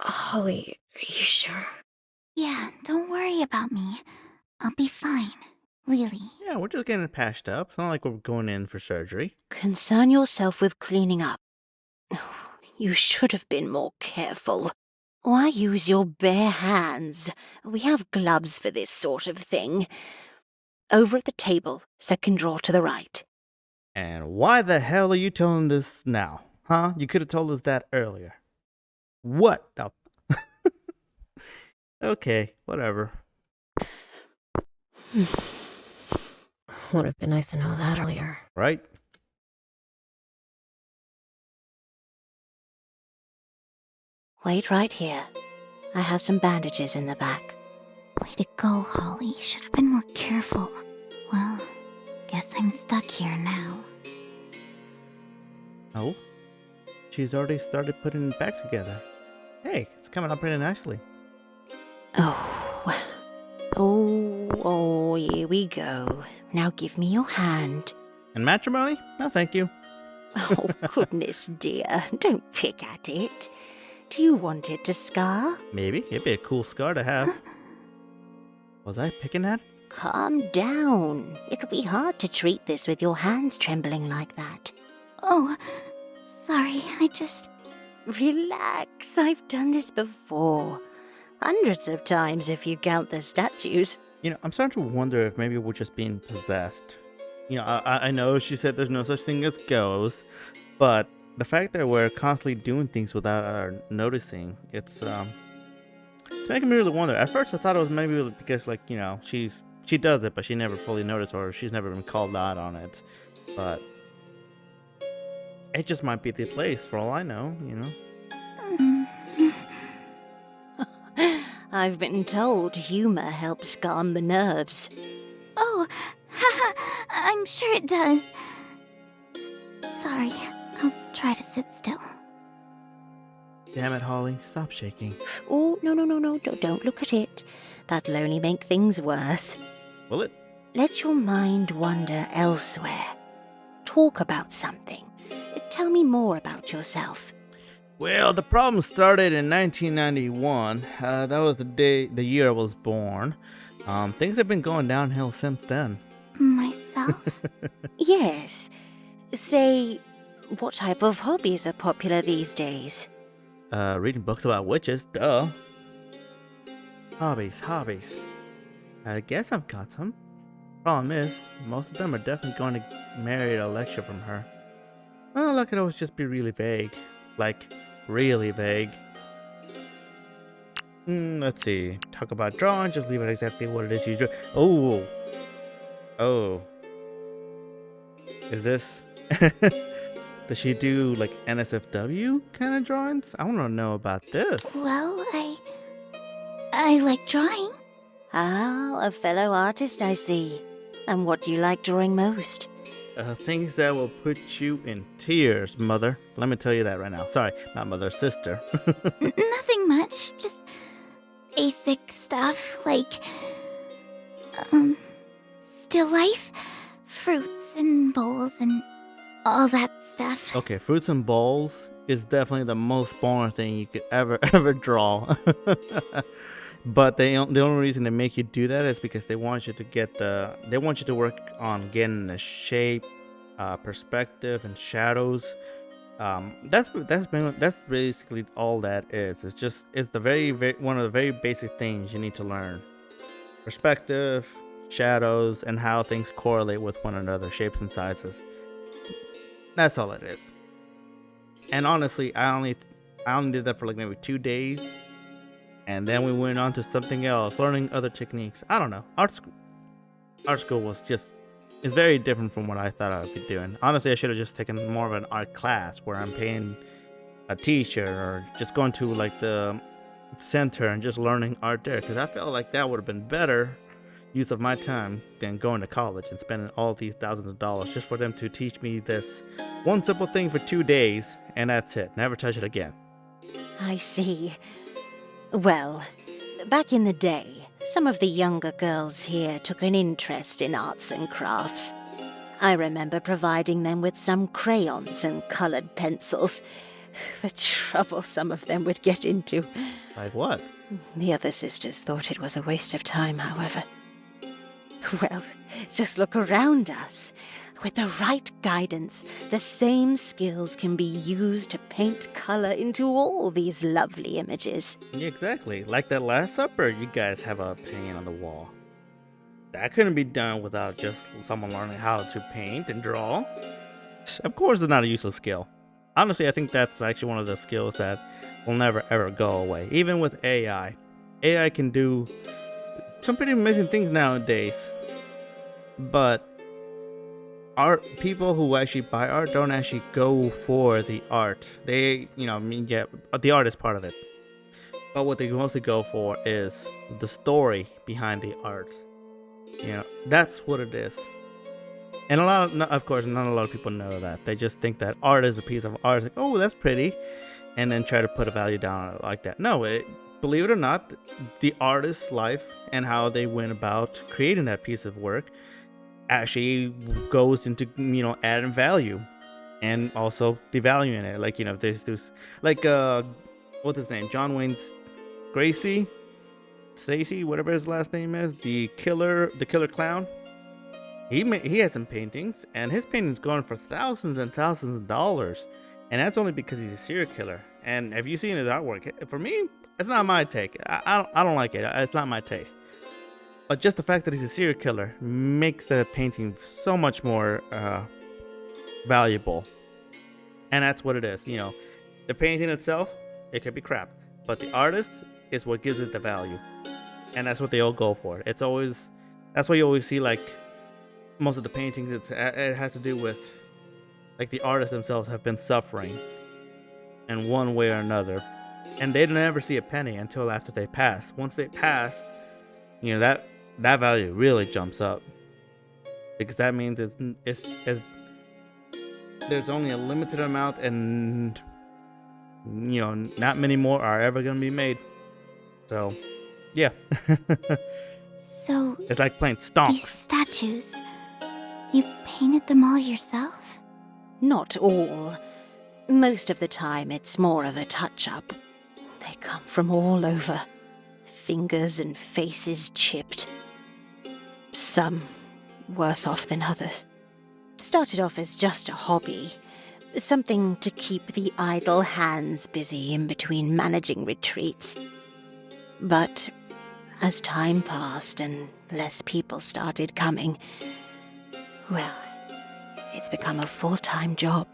Holly, are you sure? Yeah, don't worry about me. I'll be fine. Really. Yeah, we're just getting it patched up. It's not like we're going in for surgery. Concern yourself with cleaning up. You should have been more careful. Why use your bare hands? We have gloves for this sort of thing. Over at the table, second drawer to the right. And why the hell are you telling this now? Huh? You could have told us that earlier. What the... Okay, whatever. Would have been nice to know that earlier. Right? Wait right here. I have some bandages in the back. Way to go, Holly. Should have been more careful. Well, guess I'm stuck here now. Oh? She's already started putting it back together. Hey, it's coming up pretty nicely. Oh, here we go. Now give me your hand. And matrimony? No, thank you. Oh, goodness dear. Don't pick at it. Do you want it to scar? Maybe. It'd be a cool scar to have. Was I picking at? Calm down. It'll be hard to treat this with your hands trembling like that. Oh, sorry, I just... Relax. I've done this before. Hundreds of times if you count the statues. You know, I'm starting to wonder if maybe we're just being possessed. You know, I know she said there's no such thing as ghosts, but the fact that we're constantly doing things without our noticing, it's making me really wonder. At first I thought it was maybe because, like, you know, she does it, but she never fully noticed, or she's never been called out on it. But it just might be the place for all I know, you know. I've been told humor helps calm the nerves. Oh, haha, I'm sure it does. Sorry, I'll try to sit still. Damn it, Holly, stop shaking. Oh, no, don't look at it. That'll only make things worse. Will it? Let your mind wander elsewhere. Talk about something. Tell me more about yourself. Well, the problem started in 1991. That was the year I was born. Things have been going downhill since then. Myself? Yes. Say, what type of hobbies are popular these days? Reading books about witches, duh. Hobbies. I guess I've got some. Problem is, most of them are definitely going to marry a lecture from her. Well, that could always just be really vague. Like, really vague. Let's see. Talk about drawing, just leave it exactly what it is you do. Oh. Is this? Does she do like NSFW kind of drawings? I want to know about this. Well, I like drawing. Ah, a fellow artist, I see. And what do you like drawing most? Things that will put you in tears, mother. Let me tell you that right now. Sorry, not mother, sister. Nothing much, just basic stuff like, still life, fruits and bowls and all that stuff. Okay, fruits and bowls is definitely the most boring thing you could ever draw. But the only reason they make you do that is because they want you to work on getting the shape, perspective, and shadows. That's basically all that is. It's the very one of the very basic things you need to learn: perspective, shadows, and how things correlate with one another, shapes and sizes. That's all it is. And honestly, I only did that for like maybe 2 days. And then we went on to something else, learning other techniques. I don't know. Art school is very different from what I thought I would be doing. Honestly, I should have just taken more of an art class where I'm paying a teacher or just going to like the center and just learning art there. Because I felt like that would have been better use of my time than going to college and spending all these thousands of dollars just for them to teach me this one simple thing for 2 days. And that's it. Never touch it again. I see. Well, back in the day, some of the younger girls here took an interest in arts and crafts. I remember providing them with some crayons and colored pencils. The trouble some of them would get into. Like what? The other sisters thought it was a waste of time, however. Well, just look around us. With the right guidance, the same skills can be used to paint color into all these lovely images. Yeah, exactly. Like that Last Supper you guys have a painting on the wall. That couldn't be done without just someone learning how to paint and draw. Of course, it's not a useless skill. Honestly, I think that's actually one of the skills that will never ever go away. Even with AI. AI can do some pretty amazing things nowadays. But people who actually buy art don't actually go for the art. They, the art is part of it. But what they mostly go for is the story behind the art. That's what it is. And of course, not a lot of people know that. They just think that art is a piece of art. It's like, oh, that's pretty. And then try to put a value down on it like that. No, believe it or not, the artist's life and how they went about creating that piece of work actually goes into adding value and also devaluing it. Like there's like what's his name, John Wayne's Stacy, whatever his last name is, the killer clown. He has some paintings, and his paintings going for thousands and thousands of dollars, and that's only because he's a serial killer. And have you seen his artwork? For me, it's not my take. I don't like it. It's not my taste. But just the fact that he's a serial killer makes the painting so much more valuable. And that's what it is. The painting itself, it could be crap. But the artist is what gives it the value. And that's what they all go for. That's why you always see like most of the paintings, it has to do with like the artists themselves have been suffering in one way or another. And they never see a penny until after they pass. Once they pass, that value really jumps up, because that means there's only a limited amount, and not many more are ever going to be made. So yeah. So it's like playing stonks. These statues, you painted them all yourself? Not all. Most of the time it's more of a touch-up. They come from all over. Fingers and faces chipped. Some worse off than others. Started off as just a hobby. Something to keep the idle hands busy in between managing retreats. But as time passed and less people started coming, well, it's become a full-time job.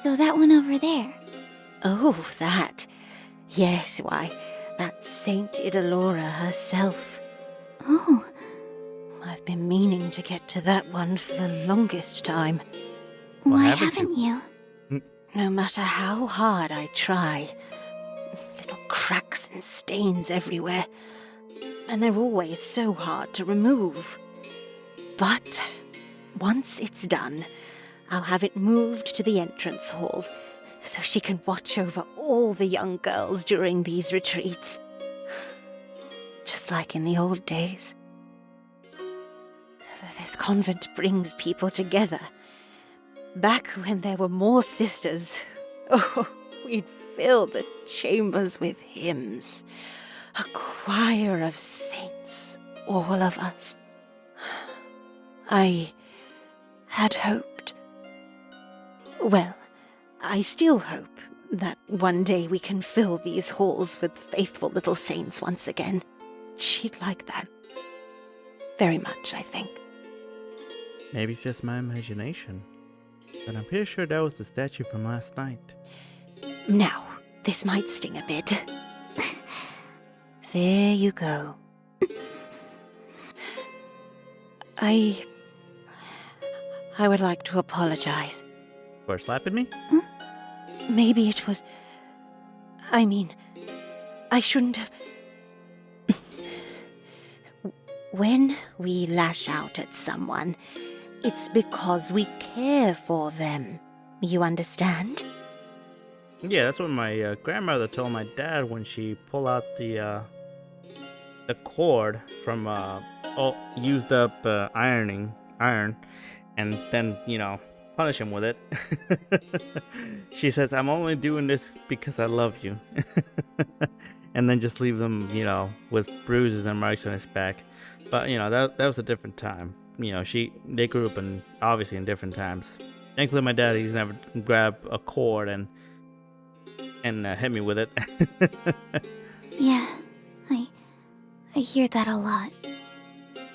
So that one over there? Oh, that. Yes, that's Saint Idalora herself. Oh. I've been meaning to get to that one for the longest time. Well, Why haven't haven't you? No matter how hard I try, little cracks and stains everywhere, and they're always so hard to remove. But once it's done, I'll have it moved to the entrance hall so she can watch over all the young girls during these retreats. Just like in the old days. This convent brings people together. Back when there were more sisters, oh, we'd fill the chambers with hymns. A choir of saints, all of us. I had hoped. Well, I still hope that one day we can fill these halls with faithful little saints once again. She'd like that. Very much, I think. Maybe it's just my imagination. But I'm pretty sure that was the statue from last night. Now, this might sting a bit. There you go. I would like to apologize. For slapping me? Maybe it was... I mean, I shouldn't have... When we lash out at someone, it's because we care for them. You understand? Yeah, that's what my grandmother told my dad when she pulled out the cord from used up iron, and then punish him with it. She says, "I'm only doing this because I love you," and then just leave them, with bruises and marks on his back. But that was a different time. They grew up obviously in different times. Thankfully, my dad, he's never grabbed a cord and hit me with it. Yeah, I hear that a lot.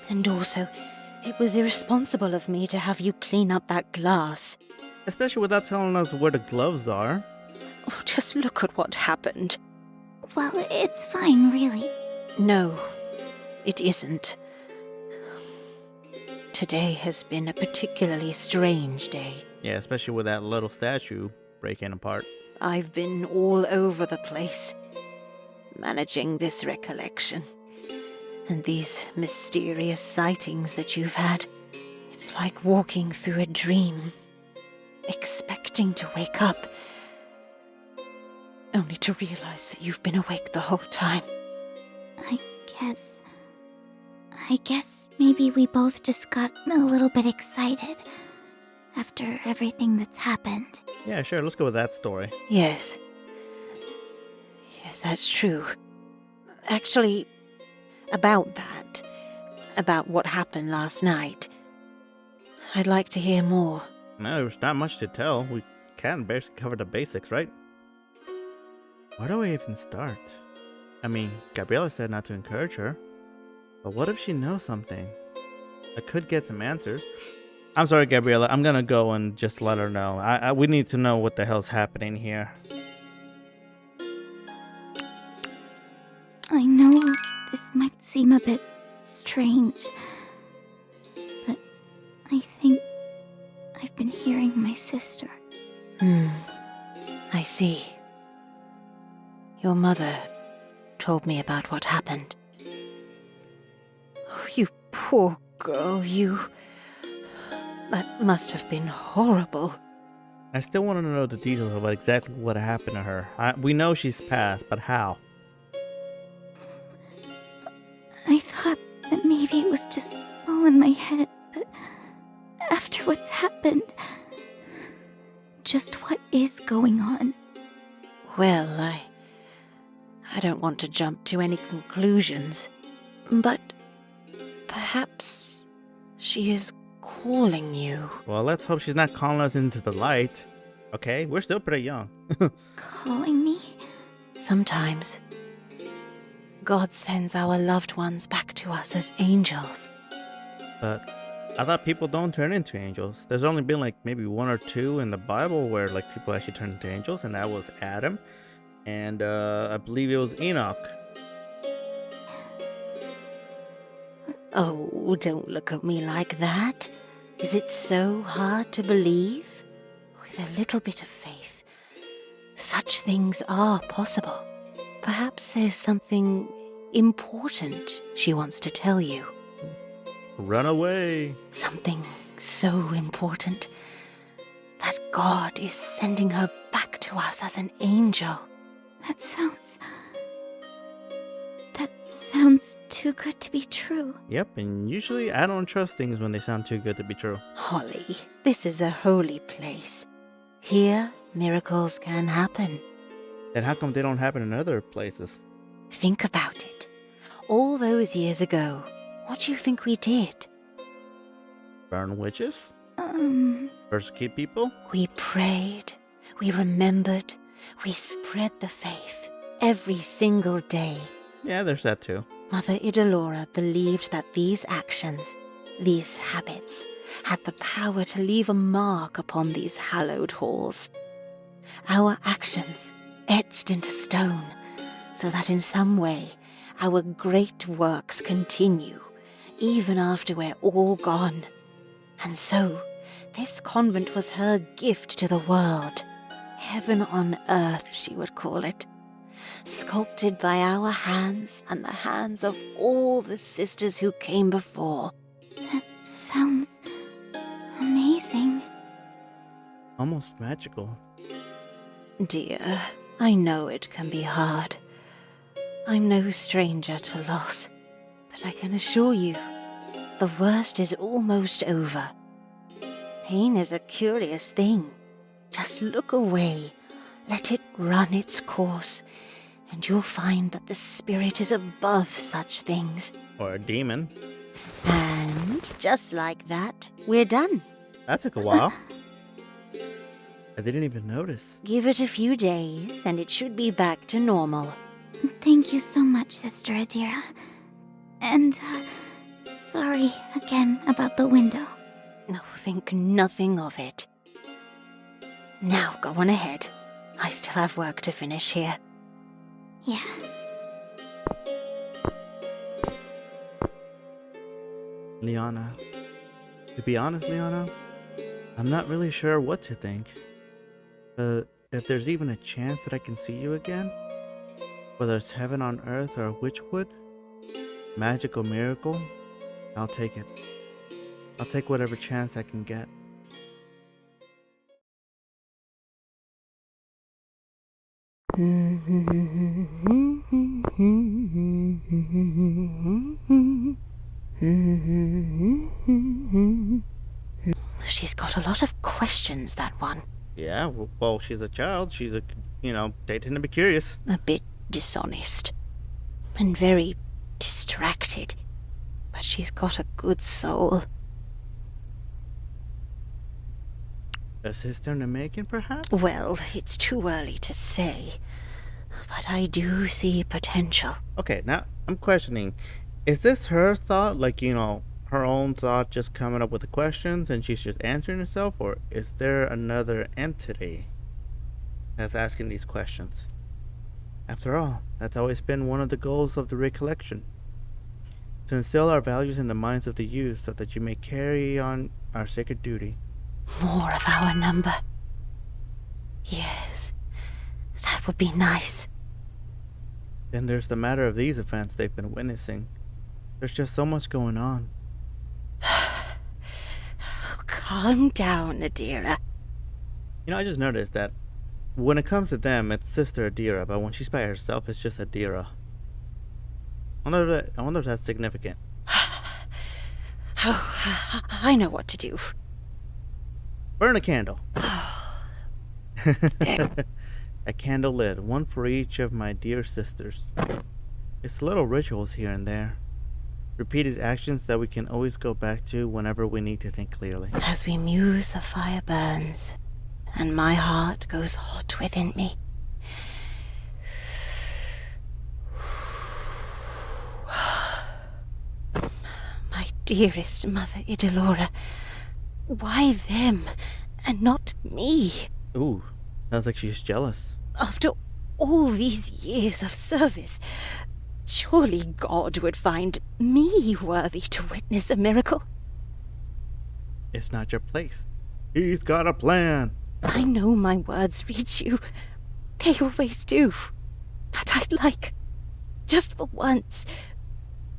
And also, it was irresponsible of me to have you clean up that glass. Especially without telling us where the gloves are. Oh, just look at what happened. Well, it's fine, really. No, it isn't. Today has been a particularly strange day. Yeah, especially with that little statue breaking apart. I've been all over the place, managing this recollection. And these mysterious sightings that you've had. It's like walking through a dream, expecting to wake up, only to realize that you've been awake the whole time. I guess maybe we both just got a little bit excited after everything that's happened. Yeah, sure, let's go with that story. Yes. Yes, that's true. Actually, about what happened last night, I'd like to hear more. No, there's not much to tell. We can't barely cover the basics, right? Where do we even start? I mean, Gabriella said not to encourage her. But what if she knows something? I could get some answers. I'm sorry, Gabriella. I'm gonna go and just let her know. We need to know what the hell's happening here. I know this might seem a bit strange, but I think I've been hearing my sister. I see. Your mother told me about what happened. Oh, you poor girl, you... That must have been horrible. I still want to know the details about exactly what happened to her. We know she's passed, but how? I thought that maybe it was just all in my head, but after what's happened, just what is going on? Well, I don't want to jump to any conclusions, but perhaps she is calling you. Well, let's hope she's not calling us into the light. Okay, we're still pretty young. Calling me? Sometimes God sends our loved ones back to us as angels. But I thought people don't turn into angels. There's only been like maybe one or two in the Bible where like people actually turn into angels, and that was Adam, and I believe it was Enoch. Oh, don't look at me like that. Is it so hard to believe? With a little bit of faith, such things are possible. Perhaps there's something important she wants to tell you. Run away. Something so important that God is sending her back to us as an angel. That sounds too good to be true. Yep, and usually I don't trust things when they sound too good to be true. Holly, this is a holy place. Here, miracles can happen. Then how come they don't happen in other places? Think about it. All those years ago, what do you think we did? Burn witches? Um, Persecute people? We prayed, we remembered, we spread the faith every single day. Yeah, there's that too. Mother Idalora believed that these actions, these habits, had the power to leave a mark upon these hallowed halls. Our actions etched into stone, so that in some way our great works continue, even after we're all gone. And so, this convent was her gift to the world. Heaven on earth, she would call it. Sculpted by our hands and the hands of all the sisters who came before. that sounds amazing. Almost magical. Dear, I know it can be hard. I'm no stranger to loss, but I can assure you, the worst is almost over. Pain is a curious thing. Just look away, let it run its course, and you'll find that the spirit is above such things. Or a demon. And just like that, we're done. That took a while. I didn't even notice. Give it a few days, and it should be back to normal. Thank you so much, Sister Adira. And, sorry again about the window. No, think nothing of it. Now go on ahead. I still have work to finish here. Yeah. Liana. To be honest, Liana, I'm not really sure what to think. If there's even a chance that I can see you again, whether it's heaven on earth or Witchwood, magical miracle, I'll take it. I'll take whatever chance I can get. She's got a lot of questions, that one. Yeah, well, she's a child. They tend to be curious. A bit dishonest. And very distracted. But she's got a good soul. A sister Namekian, perhaps? Well, it's too early to say. But I do see potential. Okay, now I'm questioning. Is this her thought? Her own thought just coming up with the questions and she's just answering herself? Or is there another entity that's asking these questions? After all, that's always been one of the goals of the Recollection. To instill our values in the minds of the youth so that you may carry on our sacred duty. More of our number. Yes, that would be nice. Then there's the matter of these events they've been witnessing. There's just so much going on. Calm down, Adira. I just noticed that when it comes to them, it's Sister Adira, but when she's by herself, it's just Adira. I wonder if that's significant. Oh, I know what to do. Burn a candle. A candle lit, one for each of my dear sisters. It's little rituals here and there. Repeated actions that we can always go back to whenever we need to think clearly. As we muse, the fire burns, and my heart goes hot within me. My dearest Mother Idalora, why them and not me? Ooh, sounds like she's jealous. After all these years of service, Surely God would find me worthy to witness a miracle. It's not your place. He's got a plan. I know my words reach you. They always do. But I'd like, just for once,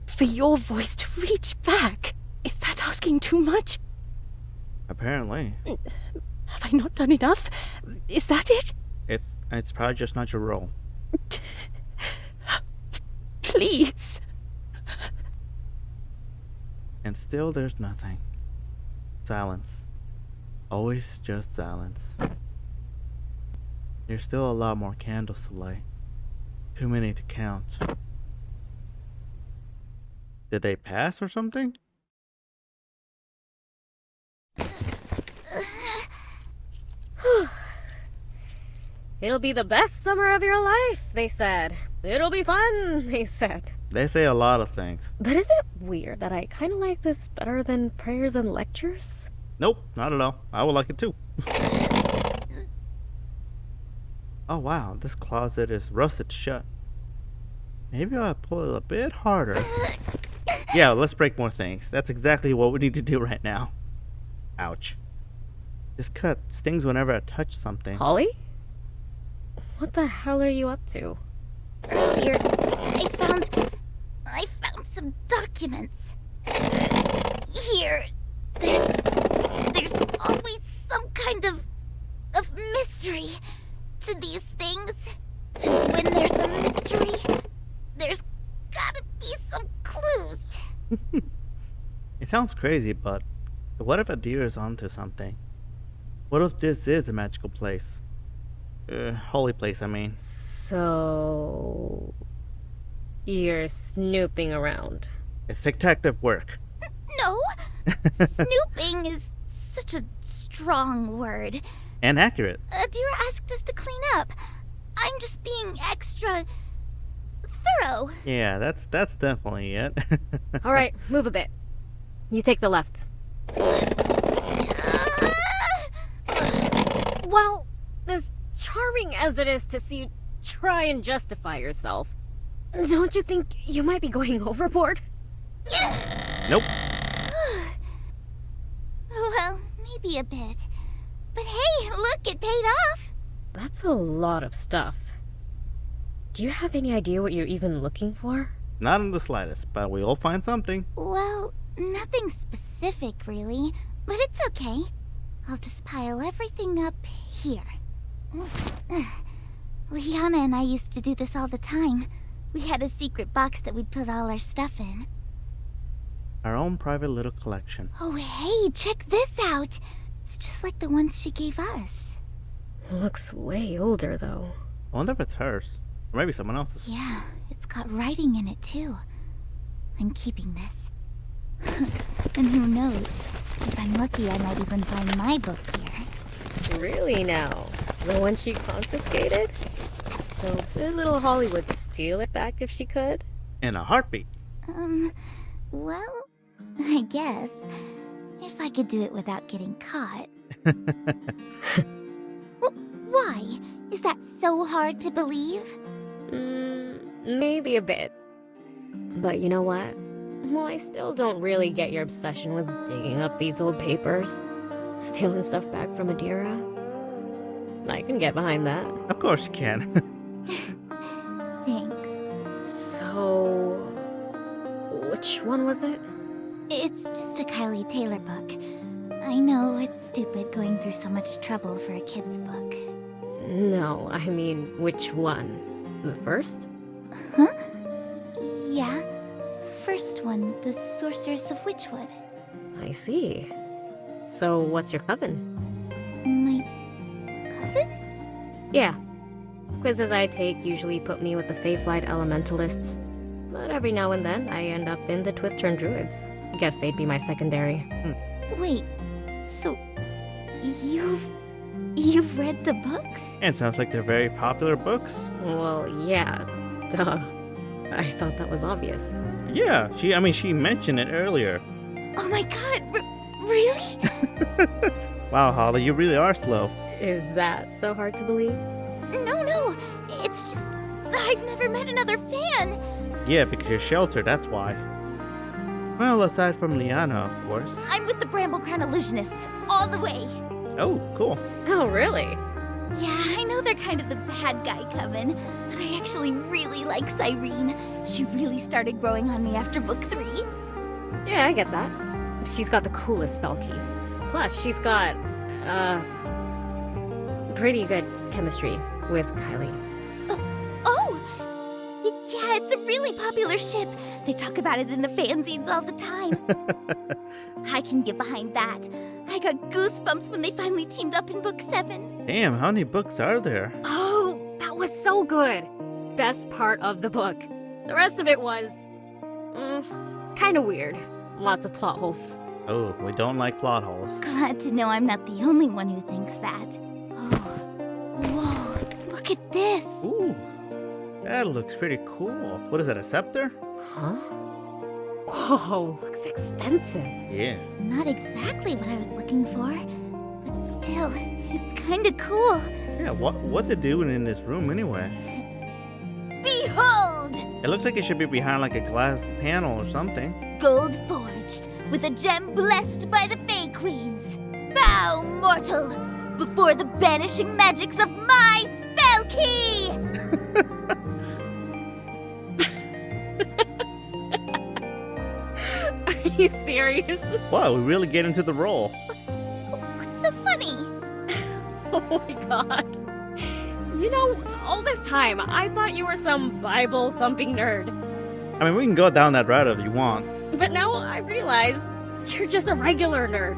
for your voice to reach back. Is that asking too much? Apparently. Have I not done enough? Is that it? It's probably just not your role. Please. And still there's nothing. Silence. Always just silence. There's still a lot more candles to light. Too many to count. Did they pass or something? It'll be the best summer of your life, they said. It'll be fun, they said. They say a lot of things. But is it weird that I kind of like this better than prayers and lectures? Nope, not at all. I would like it too. Oh wow, this closet is rusted shut. Maybe I'll pull it a bit harder. Yeah, let's break more things. That's exactly what we need to do right now. Ouch. This cut stings whenever I touch something. Holly? What the hell are you up to? Earlier, I found some documents. Here, there's always some kind of mystery to these things. And when there's a mystery, there's gotta be some clues. It sounds crazy, but what if Adir is onto something? What if this is a magical place? Holy place, I mean. So... you're snooping around. It's detective work. No, snooping is such a strong word. And accurate. Adira asked us to clean up. I'm just being extra thorough. Yeah, that's definitely it. Alright, move a bit. You take the left. Well, as charming as it is to see you try and justify yourself, don't you think you might be going overboard? Nope. Well, maybe a bit. But hey, look, it paid off. That's a lot of stuff. Do you have any idea what you're even looking for? Not in the slightest, but we'll find something. Well, nothing specific, really. But it's okay. I'll just pile everything up here. Liana and I used to do this all the time. We had a secret box that we'd put all our stuff in. Our own private little collection. Oh, hey, check this out. It's just like the ones she gave us. Looks way older, though. I wonder if it's hers. Or maybe someone else's. Yeah, it's got writing in it, too. I'm keeping this. And who knows? If I'm lucky, I might even find my book here. Really now? The one she confiscated? So good little Holly would steal it back if she could? In a heartbeat. Well, I guess. If I could do it without getting caught. Why? Is that so hard to believe? Maybe a bit. But you know what? Well, I still don't really get your obsession with digging up these old papers. Stealing stuff back from Adira. I can get behind that. Of course you can. Thanks. So... which one was it? It's just a Kylie Taylor book. I know it's stupid going through so much trouble for a kid's book. No, I mean, which one? The first? Huh? Yeah. First one, The Sorceress of Witchwood. I see. So, what's your coven? My coven? Yeah. Quizzes I take usually put me with the Feyflight Elementalists. But every now and then, I end up in the Twist-Turn Druids. Guess they'd be my secondary. Wait, so you've read the books? And sounds like they're very popular books. Well, yeah. Duh. I thought that was obvious. Yeah, she mentioned it earlier. Oh my god, really? Wow, Holly, you really are slow. Is that so hard to believe? No, it's just I've never met another fan. Yeah, because you're sheltered, that's why. Well, aside from Liana, of course. I'm with the Bramblecrown Illusionists, all the way. Oh, cool. Oh, really? Yeah, I know they're kind of the bad guy coven, but I actually really like Cyrene. She really started growing on me after book 3. Yeah, I get that. She's got the coolest spell key. Plus, she's got, pretty good chemistry with Kylie. Oh! Yeah, it's a really popular ship. They talk about it in the fanzines all the time. I can get behind that. I got goosebumps when they finally teamed up in book 7. Damn, how many books are there? Oh, that was so good. Best part of the book. The rest of it was, kind of weird. Lots of plot holes. Oh, we don't like plot holes. Glad to know I'm not the only one who thinks that. Oh. Whoa, look at this. Ooh, that looks pretty cool. What is that, a scepter? Huh? Whoa, looks expensive. Yeah. Not exactly what I was looking for, but still, it's kinda cool. Yeah, what's it doing in this room anyway? Behold! It looks like it should be behind like a glass panel or something. Gold forged, with a gem blessed by the Fey Queens. Bow, mortal, before the banishing magics of my spell key! Are you serious? Wow, we really get into the role. What's so funny? Oh my god. You know, all this time, I thought you were some Bible-thumping nerd. I mean, we can go down that route if you want. But now I realize you're just a regular nerd.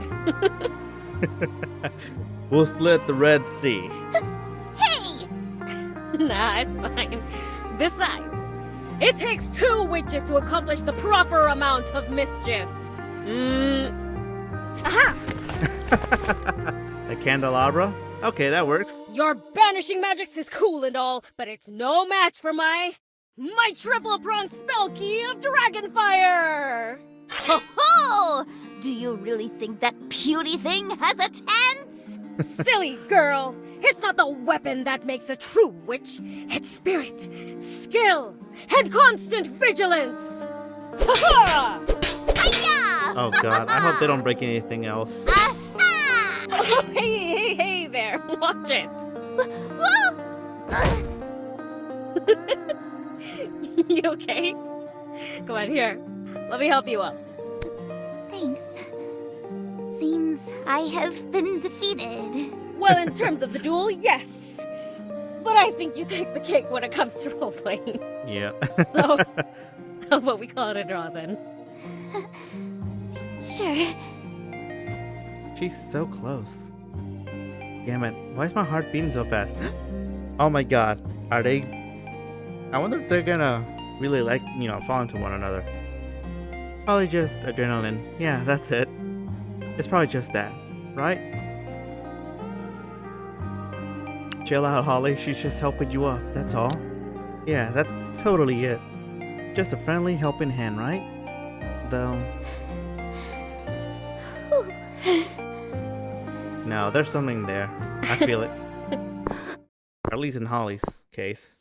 We'll split the Red Sea. Hey! Nah, it's fine. Besides, it takes 2 witches to accomplish the proper amount of mischief. Aha! The candelabra? Okay, that works. Your banishing magics is cool and all, but it's no match for my triple-pronged spell key of Dragonfire! Ho ho! Do you really think that puny thing has a chance? Silly girl! It's not the weapon that makes a true witch. It's spirit, skill, and constant vigilance! Ha-ha! Hiya! Oh god, I hope they don't break anything else. Aha! Oh, hey there! Watch it! Whoa! You okay? Come on, here. Let me help you up. Thanks. Seems I have been defeated. Well, in terms of the duel, yes. But I think you take the cake when it comes to role-playing. Yeah. So, how about we call it a draw then? Sure. She's so close. Damn it, why is my heart beating so fast? Oh my god, are they... I wonder if they're gonna really like, fall into one another. Probably just adrenaline. Yeah, that's it. It's probably just that, right? Chill out, Holly. She's just helping you up, that's all. Yeah, that's totally it. Just a friendly helping hand, right? Though... No, there's something there. I feel it. Or at least in Holly's case.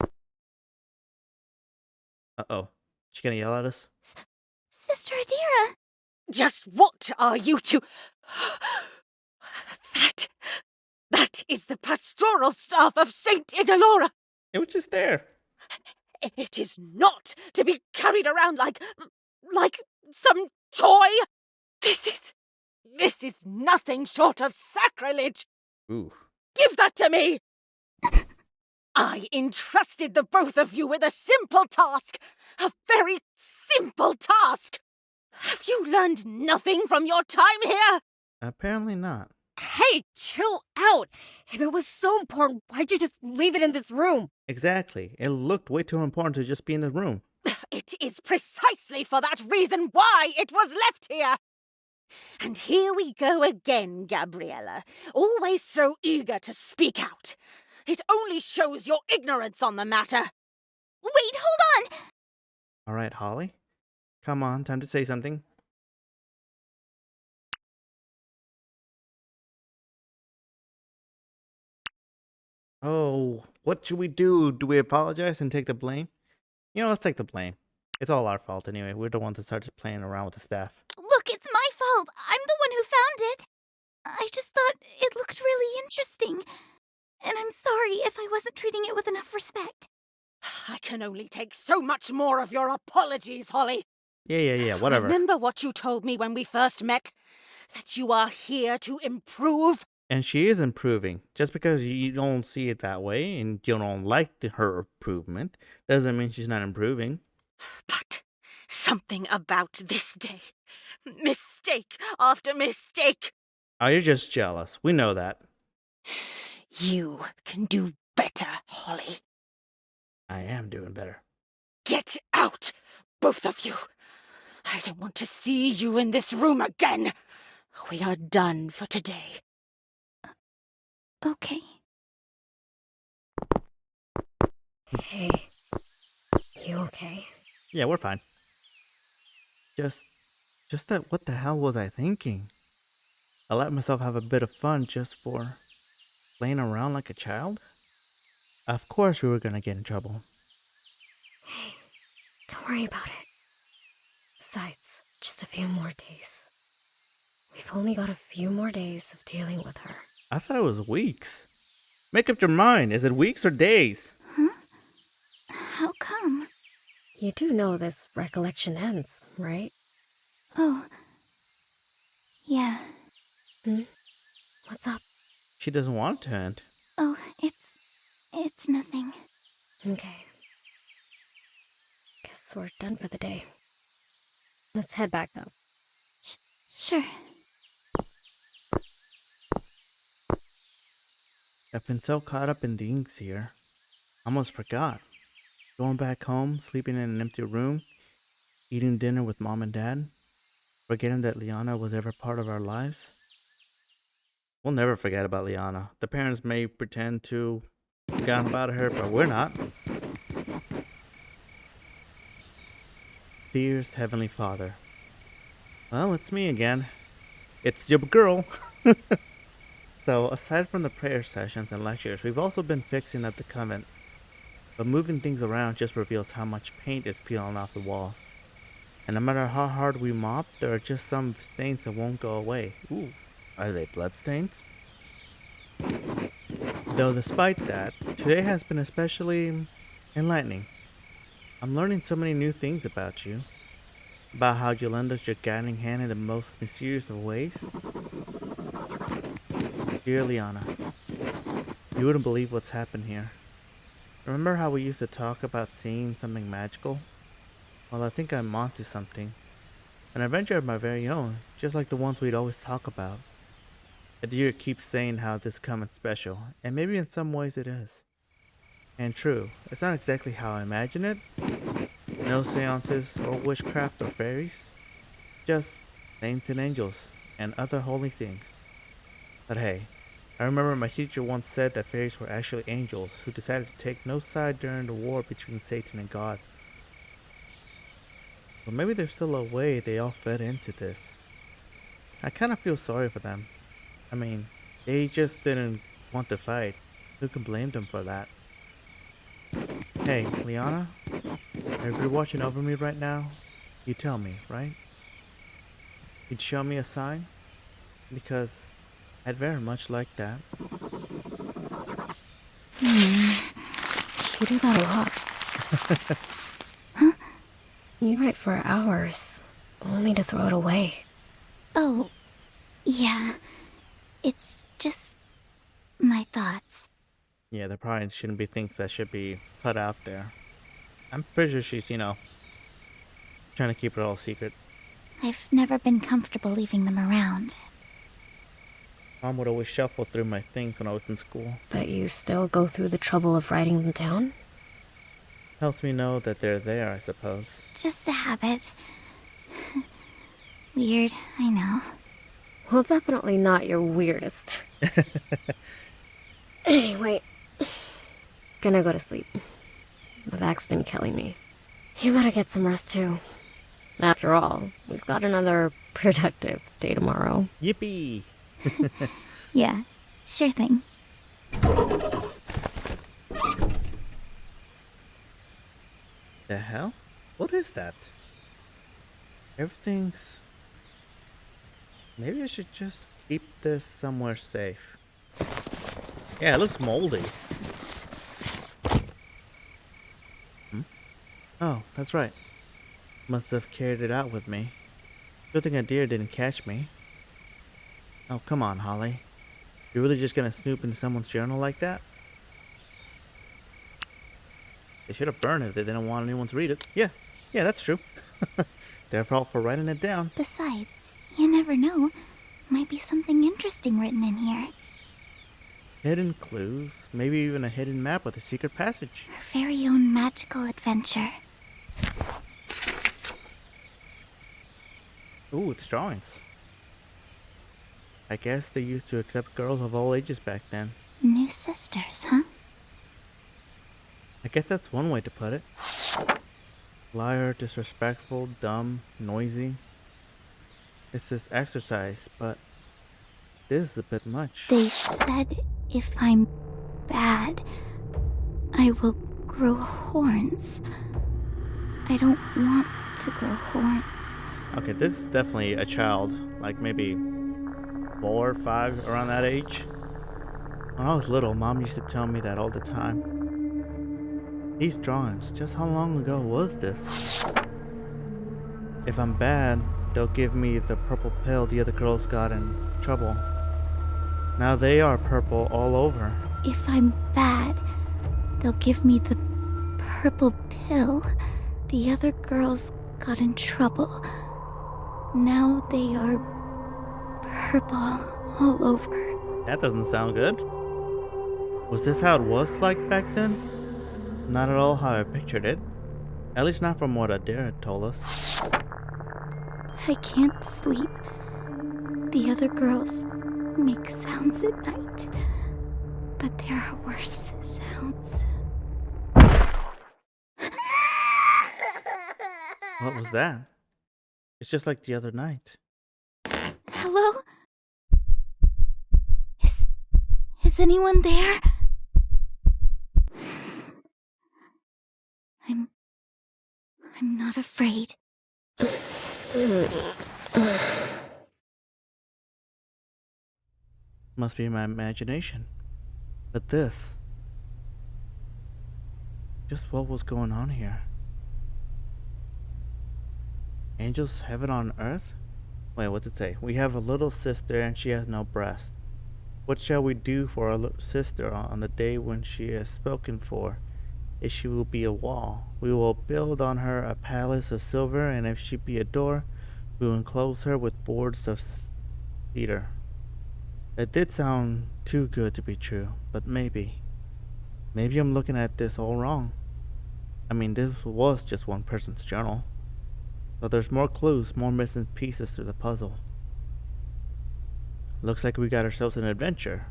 Uh-oh. She gonna yell at us? Sister Adira! Just what are you two? That is the pastoral staff of Saint Idalora. It was just there. It is not to be carried around like some toy. This is nothing short of sacrilege. Ooh. Give that to me. I entrusted the both of you with a simple task. A very simple task. Have you learned nothing from your time here? Apparently not. Hey, chill out! If it was so important, why'd you just leave it in this room? Exactly. It looked way too important to just be in the room. It is precisely for that reason why it was left here. And here we go again, Gabriella. Always so eager to speak out. It only shows your ignorance on the matter. Wait, hold on! Alright, Holly. Come on, time to say something. Oh, what should we do? Do we apologize and take the blame? Let's take the blame. It's all our fault anyway. We're the ones that started playing around with the staff. Look, it's my fault. I'm the one who found it. I just thought it looked really interesting. And I'm sorry if I wasn't treating it with enough respect. I can only take so much more of your apologies, Holly. Yeah, whatever. Remember what you told me when we first met? That you are here to improve? And she is improving. Just because you don't see it that way and you don't like her improvement doesn't mean she's not improving. But something about this day. Mistake after mistake. Oh, you're just jealous. We know that. You can do better, Holly. I am doing better. Get out, both of you. I don't want to see you in this room again. We are done for today. Okay. Hey, you okay? Yeah, we're fine. Just that, what the hell was I thinking? I let myself have a bit of fun just for playing around like a child? Of course we were gonna get in trouble. Hey, don't worry about it. Besides, just a few more days. We've only got a few more days of dealing with her. I thought it was weeks. Make up your mind. Is it weeks or days? Huh? How come? You do know this recollection ends, right? Oh. Yeah. What's up? She doesn't want it to end. Oh, it's nothing. Okay. Guess we're done for the day. Let's head back up. Sure. I've been so caught up in the inks here. I almost forgot. Going back home, sleeping in an empty room, eating dinner with mom and dad, forgetting that Liana was ever part of our lives. We'll never forget about Liana. The parents may pretend to forget about her, but we're not. Dearest Heavenly Father. Well, it's me again. It's your girl. So, aside from the prayer sessions and lectures, we've also been fixing up the convent. But moving things around just reveals how much paint is peeling off the walls. And no matter how hard we mop, there are just some stains that won't go away. Ooh, are they blood stains? Though despite that, today has been especially enlightening. I'm learning so many new things about you. About how you lend us your guiding hand in the most mysterious of ways. Dear Liana, you wouldn't believe what's happened here. Remember how we used to talk about seeing something magical? Well, I think I'm onto something. An adventure of my very own, just like the ones we'd always talk about. Adir keeps saying how this convent's special, and maybe in some ways it is. And true, it's not exactly how I imagine it. No seances or witchcraft or fairies. Just saints and angels and other holy things. But hey, I remember my teacher once said that fairies were actually angels who decided to take no side during the war between Satan and God. But maybe there's still a way they all fed into this. I kind of feel sorry for them. I mean, they just didn't want to fight. Who can blame them for that? Hey, Liana? If you're watching over me right now, you tell me, right? You'd show me a sign? Because I'd very much like that. You do that a lot. Huh? You write for hours, only to throw it away. Oh, yeah. It's just my thoughts. Yeah, there probably shouldn't be things that should be put out there. I'm pretty sure she's, trying to keep it all secret. I've never been comfortable leaving them around. Mom would always shuffle through my things when I was in school. But you still go through the trouble of writing them down? Helps me know that they're there, I suppose. Just a habit. Weird, I know. Well, definitely not your weirdest. Anyway, gonna go to sleep. My back's been killing me. You better get some rest too. After all, we've got another productive day tomorrow. Yippee! Yeah, sure thing. The hell? What is that? Everything's... Maybe I should just keep this somewhere safe. Yeah, it looks moldy. Hmm? Oh, that's right. Must have carried it out with me. Good thing a deer didn't catch me. Oh, come on, Holly. You're really just gonna snoop in someone's journal like that? They should have burned it if they didn't want anyone to read it. Yeah, that's true. Their fault for writing it down. Besides, you never know. Might be something interesting written in here. Hidden clues, maybe even a hidden map with a secret passage. Our very own magical adventure. Ooh, it's drawings. I guess they used to accept girls of all ages back then. New sisters, huh? I guess that's one way to put it. Liar, disrespectful, dumb, noisy. It's this exercise, but this is a bit much. They said if I'm bad, I will grow horns. I don't want to grow horns. Okay, this is definitely a child, like maybe 4 or 5, around that age. When I was little, Mom used to tell me that all the time. These drawings, just how long ago was this? If I'm bad, they'll give me the purple pill the other girls got in trouble. Now they are purple all over. If I'm bad, they'll give me the purple pill. The other girls got in trouble. Now they are purple all over. That doesn't sound good. Was this how it was like back then? Not at all how I pictured it. At least not from what Adair had told us. I can't sleep. The other girls make sounds at night, but there are worse sounds. What was that? It's just like the other night. Hello? Is anyone there? I'm not afraid. Must be my imagination. But this... just what was going on here? Angels heaven on earth? Wait, what's it say? We have a little sister and she has no breast. What shall we do for our little sister on the day when she is spoken for? If she will be a wall, we will build on her a palace of silver, and if she be a door, we will enclose her with boards of cedar. It did sound too good to be true, but maybe I'm looking at this all wrong. I mean, this was just one person's journal. But there's more clues, more missing pieces to the puzzle. Looks like we got ourselves an adventure.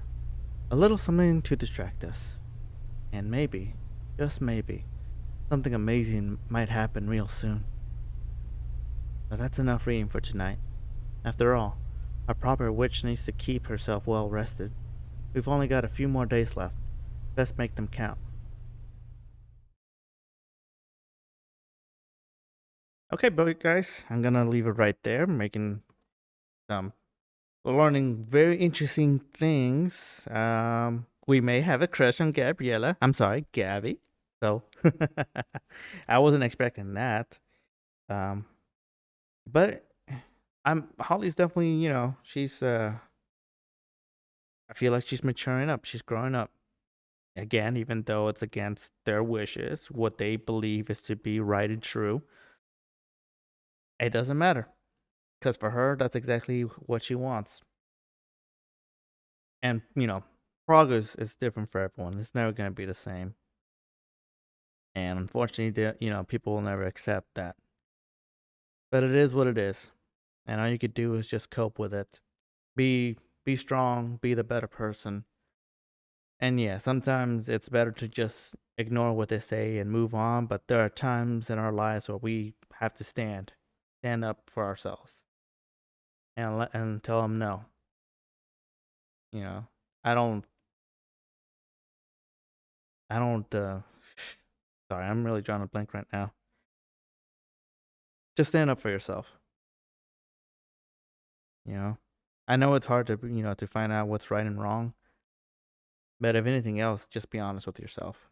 A little something to distract us. And maybe, just maybe, something amazing might happen real soon. But that's enough reading for tonight. After all, a proper witch needs to keep herself well rested. We've only got a few more days left. Best make them count. Okay, but guys, I'm gonna leave it right there, making learning very interesting things. We may have a crush on Gabriella. I'm sorry, Gabby. So I wasn't expecting that. But Holly's definitely, she's I feel like she's maturing up. She's growing up. Again, even though it's against their wishes, what they believe is to be right and true. It doesn't matter. Because for her, that's exactly what she wants. And, progress is different for everyone. It's never going to be the same. And unfortunately, people will never accept that. But it is what it is. And all you could do is just cope with it. Be strong, be the better person. And yeah, sometimes it's better to just ignore what they say and move on. But there are times in our lives where we have to stand up for ourselves. And tell them no. I don't, sorry, I'm really drawing a blank right now. Just stand up for yourself. You know, I know it's hard to, to find out what's right and wrong. But if anything else, just be honest with yourself.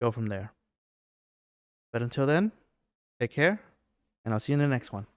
Go from there. But until then, take care, and I'll see you in the next one.